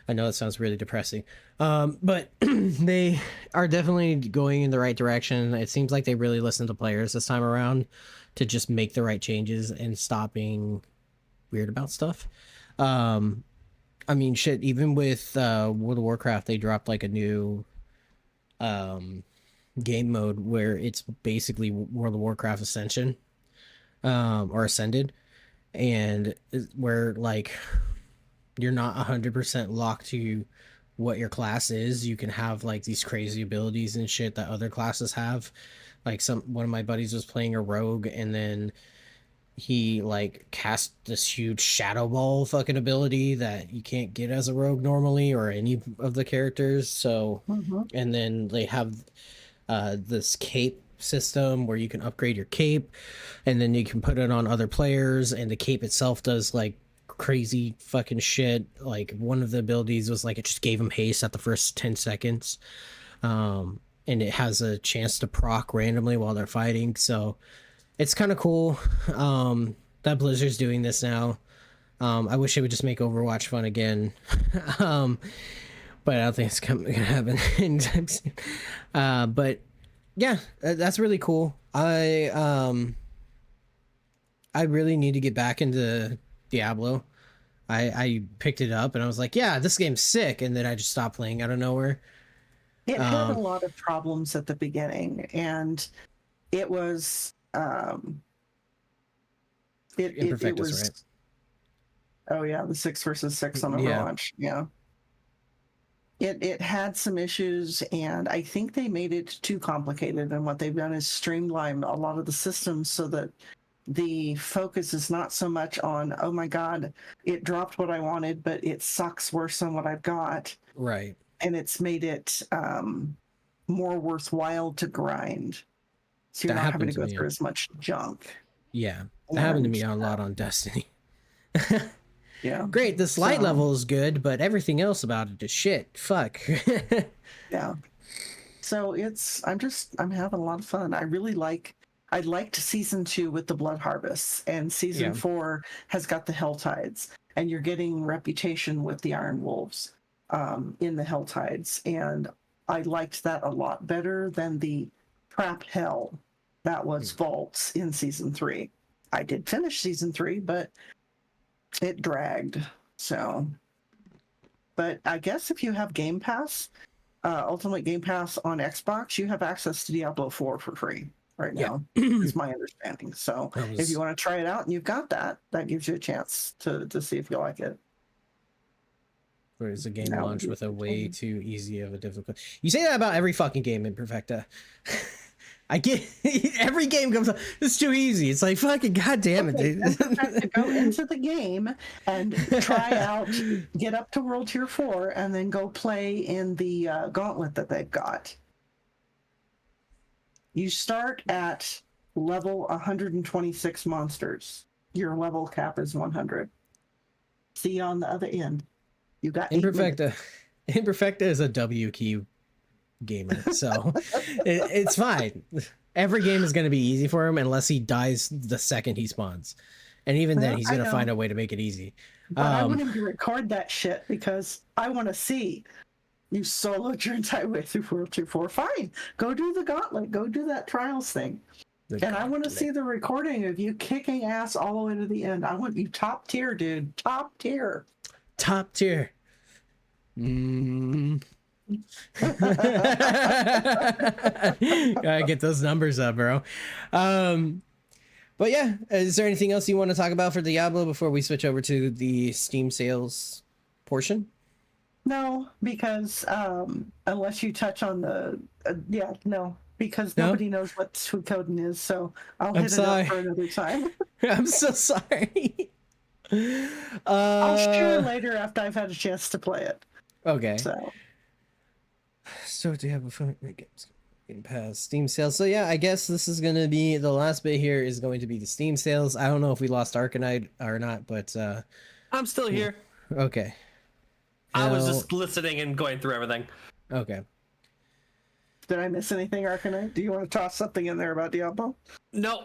I know that sounds really depressing, but they are definitely going in the right direction. It seems like they really listened to players this time around to just make the right changes and stop being weird about stuff. I mean, shit, even with World of Warcraft, they dropped like a new game mode where it's basically World of Warcraft Ascension, or Ascended, and where like you're not 100% locked to what your class is. You can have like these crazy abilities and shit that other classes have. Like one of my buddies was playing a rogue, and then he like cast this huge shadow ball fucking ability that you can't get as a rogue normally, or any of the characters. So and then they have this cape system where you can upgrade your cape, and then you can put it on other players, and the cape itself does like crazy fucking shit. Like one of the abilities was like it just gave him haste at the first 10 seconds, and it has a chance to proc randomly while they're fighting. So it's kind of cool that Blizzard's doing this now. I wish it would just make Overwatch fun again. But I don't think it's gonna happen anytime soon. But yeah, that's really cool. I really need to get back into Diablo. I picked it up and I was like, yeah, this game's sick, and then I just stopped playing out of nowhere. It had a lot of problems at the beginning, and it was it was right? Oh yeah, the 6 versus 6 on Overwatch. Yeah. It had some issues, and I think they made it too complicated, and what they've done is streamline a lot of the systems so that the focus is not so much on, oh my god, it dropped what I wanted, but it sucks worse than what I've got. Right. And it's made it more worthwhile to grind. So you're not having to go through as much junk. Yeah. That happened to me a lot on Destiny. Yeah. Great, this light level is good, but everything else about it is shit. Fuck. Yeah. So I'm having a lot of fun. I liked season 2 with the Blood Harvests, and season 4 has got the Hell Tides, and you're getting reputation with the Iron Wolves in the Hell Tides, and I liked that a lot better than the Trap Hell that was Vaults in season 3. I did finish season 3, but it dragged. So, but I guess if you have Game Pass, Ultimate Game Pass on Xbox, you have access to Diablo 4 for free right now, is my understanding. So if you want to try it out and you've got that gives you a chance to see if you like it. Where it's a game That would launched be with a way entertaining. too easy of a difficult. You say that about every fucking game in Perfecta. I get every game comes up. It's too easy. It's like fucking goddamn it, Okay, dude. and in fact, to go into the game and try out, get up to World Tier 4, and then go play in the gauntlet that they've got. You start at level 126 monsters. Your level cap is 100. See you on the other end. You got 8 minutes. Imperfecta is a W key gamer, so it's fine. Every game is going to be easy for him unless he dies the second he spawns, and even then Well, he's I going to find know. a way to make it easy. But I want him to record that shit because I want to see you soloed your entire way through World Tier 4. Fine. Go do the gauntlet. Go do that trials thing. And I want to see the recording of you kicking ass all the way to the end. I want you top tier, dude. Top tier. Top tier. Gotta get those numbers up, bro. But yeah, is there anything else you want to talk about for Diablo before we switch over to the Steam sales portion? No, because unless you touch on the no, because No? nobody knows what suicoding is, so I'll I'm hit it sorry. up for another time. I'm so sorry. I'll share later after I've had a chance to play it. Okay. So Do you have a phone? Game Pass, Steam sales. So yeah, I guess this is gonna be the last bit here is going to be the Steam sales. I don't know if we lost Arcanite or not, but I'm still here. okay. I was Now- just listening and going through everything. Okay. did I miss anything, Arcanite? Do you want to toss something in there about Diablo? No,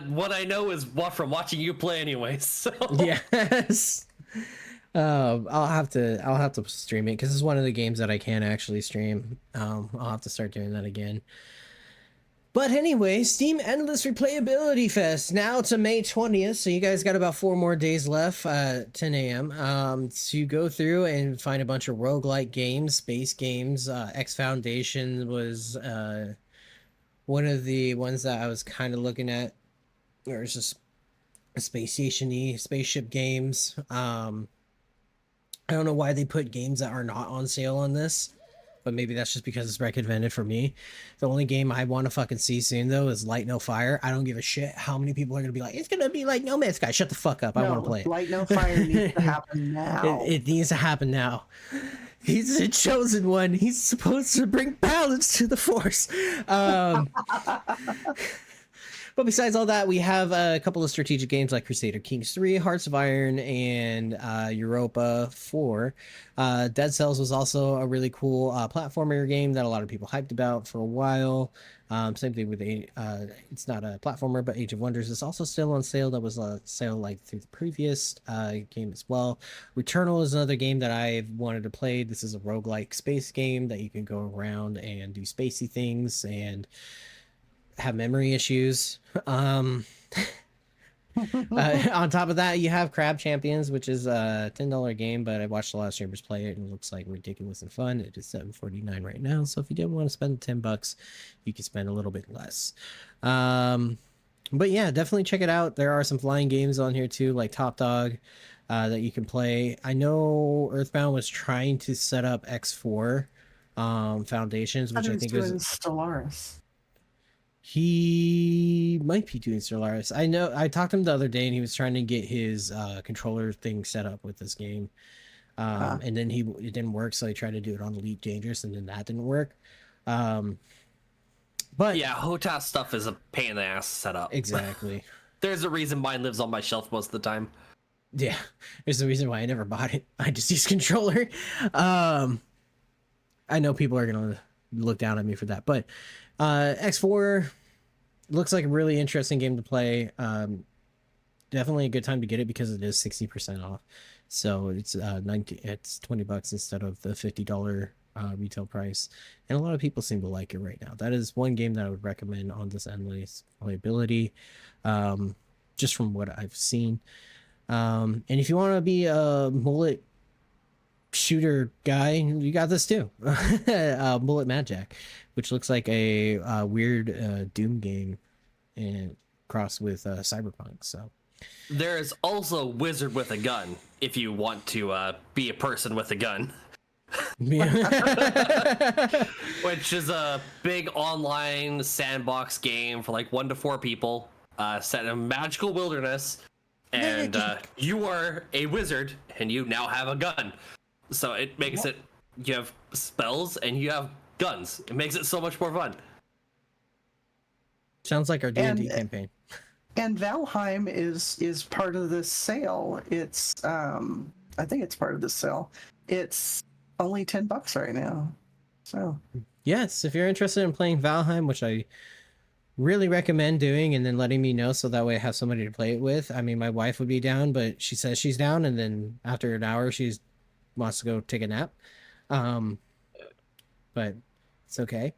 what I know is from watching you play anyway. So Yes. I'll have to stream it because it's one of the games that I can actually stream. I'll have to start doing that again. But anyway, Steam Endless Replayability Fest now to May 20th. So you guys got about 4 more days left, 10 a.m. To go through and find a bunch of roguelike games, space games. X Foundation was one of the ones that I was kind of looking at. There's just space station-y, spaceship games. I don't know why they put games that are not on sale on this, but maybe that's just because it's recommended for me. The only game I want to fucking see soon, though, is Light No Fire. I don't give a shit how many people are going to be like, it's going to be like No Man's Sky. Shut the fuck up. I want to play it. Light No Fire needs to happen now. It needs to happen now. He's the chosen one. He's supposed to bring balance to the Force. But besides all that, we have a couple of strategic games like Crusader Kings 3, Hearts of Iron, and Europa 4. Dead Cells was also a really cool platformer game that a lot of people hyped about for a while. Same thing with it's not a platformer, but Age of Wonders is also still on sale. That was a sale like through the previous game as well. Returnal is another game that I've wanted to play. This is a roguelike space game that you can go around and do spacey things and have memory issues. On top of that, you have Crab Champions, which is a $10 game, but I watched a lot of streamers play it and it looks like ridiculous and fun. It is $7.49 right now, so if you didn't want to spend $10, you can spend a little bit less. But yeah, definitely check it out. There are some flying games on here too, like Top Dog, that you can play. I know Earthbound was trying to set up X4 Foundations, which I think was Stellaris. He might be doing Stellaris. I know I talked to him the other day and he was trying to get his controller thing set up with this game. And then it didn't work, so he tried to do it on Elite Dangerous and then that didn't work. But yeah, HOTAS stuff is a pain in the ass to set up. exactly. There's a reason mine lives on my shelf most of the time. Yeah. There's the reason why I never bought it. I just use controller. I know people are gonna look down at me for that, but X4 looks like a really interesting game to play. Definitely a good time to get it because it is 60% off. So it's it's $20 instead of the $50 retail price, and a lot of people seem to like it right now. That is one game that I would recommend on this endless playability, just from what I've seen. And if you want to be a mullet shooter guy, you got this too. Bullet Mad Jack, which looks like a weird Doom game and crossed with Cyberpunk. So There is also Wizard with a Gun if you want to be a person with a gun. which is a big online sandbox game for like 1 to 4 people, set in a magical wilderness, and you are a wizard and you now have a gun. So it makes it, you have spells and you have guns. It makes it so much more fun. Sounds like our D&D And- campaign. And Valheim is part of this sale. It's I think it's part of this sale. It's only $10 right now. So Yes, if you're interested in playing Valheim, which I really recommend doing, and then letting me know so that way I have somebody to play it with. I mean, my wife would be down, but she says she's down, and then after an hour, she wants to go take a nap. But it's okay.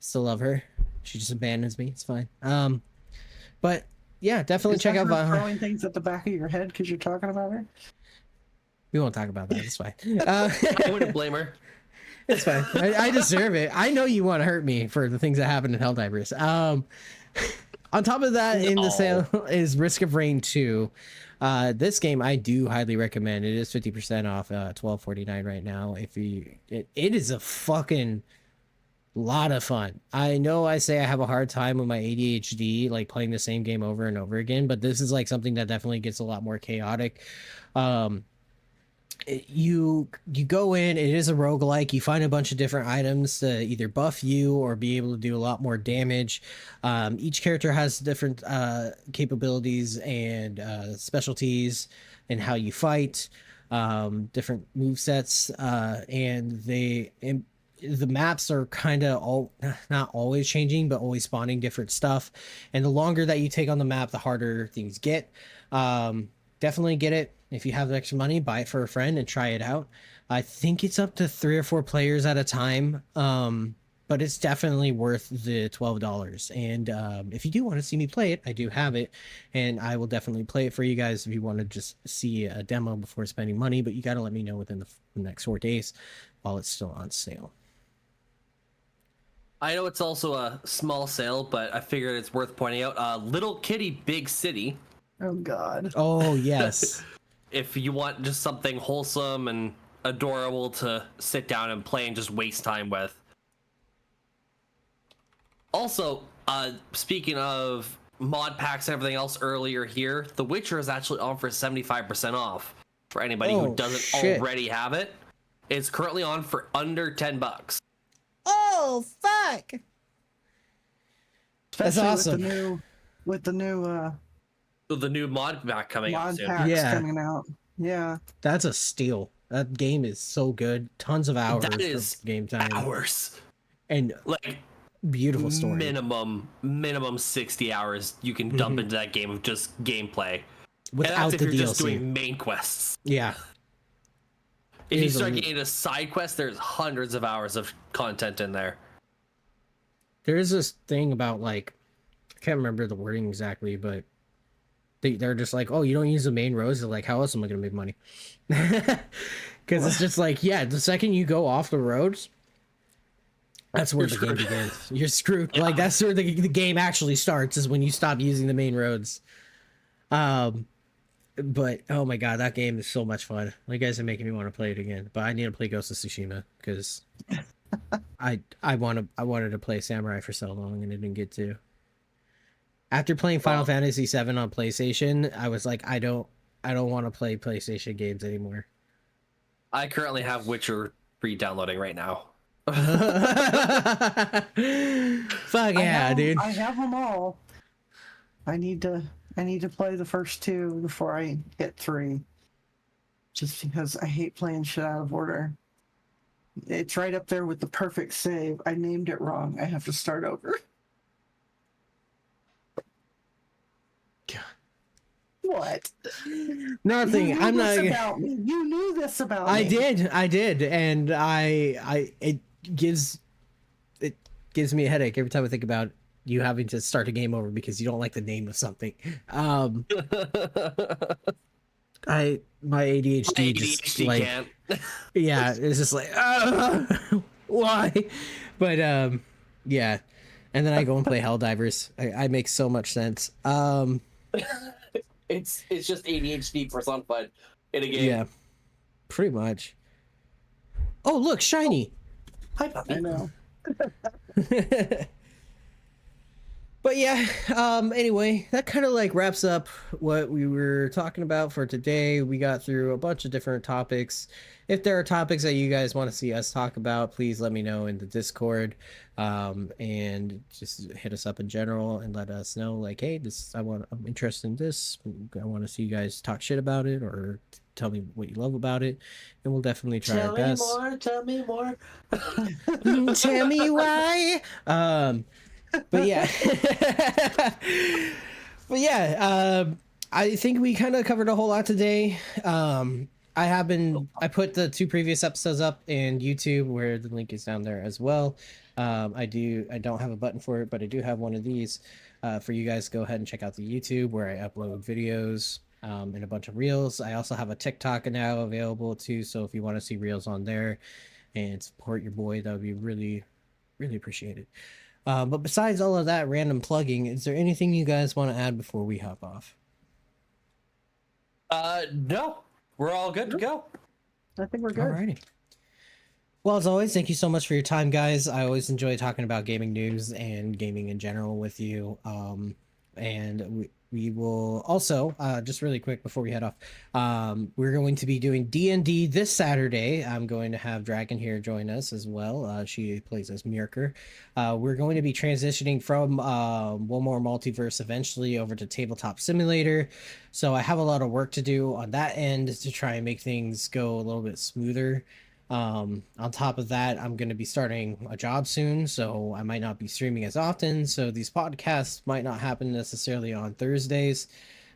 Still love her. She just abandons me. It's fine. But yeah, definitely is check that out her Valheim. throwing things at the back of your head because you're talking about her. We won't talk about that. It's fine. I wouldn't blame her. It's fine. I deserve it. I know you want to hurt me for the things that happened in Helldivers. On top of that, in the sale is Risk of Rain 2. This game I do highly recommend. It is 50% off, $12.49 right now. It is a fucking lot of fun. I know I say I have a hard time with my ADHD, like playing the same game over and over again, but this is like something that definitely gets a lot more chaotic. You go in, it is a roguelike. You find a bunch of different items to either buff you or be able to do a lot more damage. Each character has different capabilities and specialties in how you fight, different move sets, and the maps are kind of not always changing, but always spawning different stuff. And the longer that you take on the map, the harder things get. Definitely get it. If you have extra money, buy it for a friend and try it out. I think it's up to 3 or 4 players at a time, but it's definitely worth the $12. And if you do want to see me play it, I do have it, and I will definitely play it for you guys if you want to just see a demo before spending money. But you got to let me know within the next 4 days while it's still on sale. I know it's also a small sale, but I figured it's worth pointing out. Little Kitty Big City. Oh God. Oh yes. If you want just something wholesome and adorable to sit down and play and just waste time with. Also, speaking of mod packs and everything else earlier here, The Witcher is actually on for 75% off for anybody Oh, who doesn't shit. already have it. It's currently on for under $10. Oh fuck. That's Especially awesome. with the new So the new mod pack coming out mod soon. packs Yeah. coming out. Yeah. That's a steal. That game is so good. Tons of hours That of is game time hours. and Like beautiful story. minimum 60 hours you can dump into that game of just gameplay. Without and that's the if you're DLC. just doing main quests. Yeah. If It you is a start lo- getting into side quests, there's hundreds of hours of content in there. There is this thing about like I can't remember the wording exactly, but they're just like, oh, you don't use the main roads. They're like, how else am I gonna make money? Because it's just like, yeah, the second you go off the roads, that's where You're the game screwed. begins. You're screwed. Like that's where the game actually starts, is when you stop using the main roads. But oh my god, that game is so much fun. You guys are making me want to play it again. But I need to play Ghost of Tsushima because I wanted to play Samurai for so long and I didn't get to. After playing Final Fantasy VII on PlayStation, I was like, I don't want to play PlayStation games anymore. I currently have Witcher 3 downloading right now. Fuck yeah, dude. I have them all. I need to play the first 2 before I hit 3. Just because I hate playing shit out of order. It's right up there with the perfect save. I named it wrong. I have to start over. What? Nothing. You knew I'm this not. about me. You knew this about I me. did, and it gives me a headache every time I think about you having to start a game over because you don't like the name of something. My ADHD just ADHD like can't. yeah, it's just like why? But yeah, and then I go and play Helldivers. I make so much sense. It's just ADHD for some fun in a game. Yeah, pretty much. Oh, look, shiny. Hi, puppy. I know. But yeah, anyway, that kind of like wraps up what we were talking about for today. We got through a bunch of different topics. If there are topics that you guys want to see us talk about, please let me know in the Discord, and just hit us up in general and let us know, like, hey, I'm interested in this. I want to see you guys talk shit about it or tell me what you love about it, and we'll definitely try our best. Tell me more. Tell me why. But yeah. But yeah, I think we kind of covered a whole lot today. I put the 2 previous episodes up in YouTube, where the link is down there as well. I don't have a button for it, but I do have one of these for you guys to go ahead and check out the YouTube, where I upload videos and a bunch of reels. I also have a TikTok now available too, so if you want to see reels on there and support your boy, that would be really, really appreciated. But besides all of that random plugging, is there anything you guys want to add before we hop off? No, we're all good to go. I think we're good. Alrighty. Well, as always, thank you so much for your time, guys. I always enjoy talking about gaming news and gaming in general with you. And we will also, just really quick before we head off, we're going to be doing D&D this Saturday. I'm going to have Dragon here join us as well. She plays as Mirker. We're going to be transitioning from One More Multiverse eventually over to Tabletop Simulator. So I have a lot of work to do on that end to try and make things go a little bit smoother. On top of that, I'm going to be starting a job soon, so I might not be streaming as often, so these podcasts might not happen necessarily on Thursdays,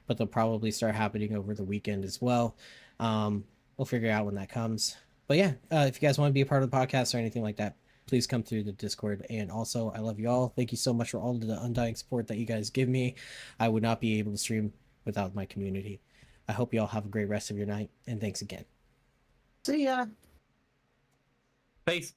but they'll probably start happening over the weekend as well. We'll figure out when that comes. But yeah, if you guys want to be a part of the podcast or anything like that, please come through the Discord. And also, I love you all. Thank you so much for all of the undying support that you guys give me. I would not be able to stream without my community. I hope you all have a great rest of your night, and thanks again. See ya. Peace.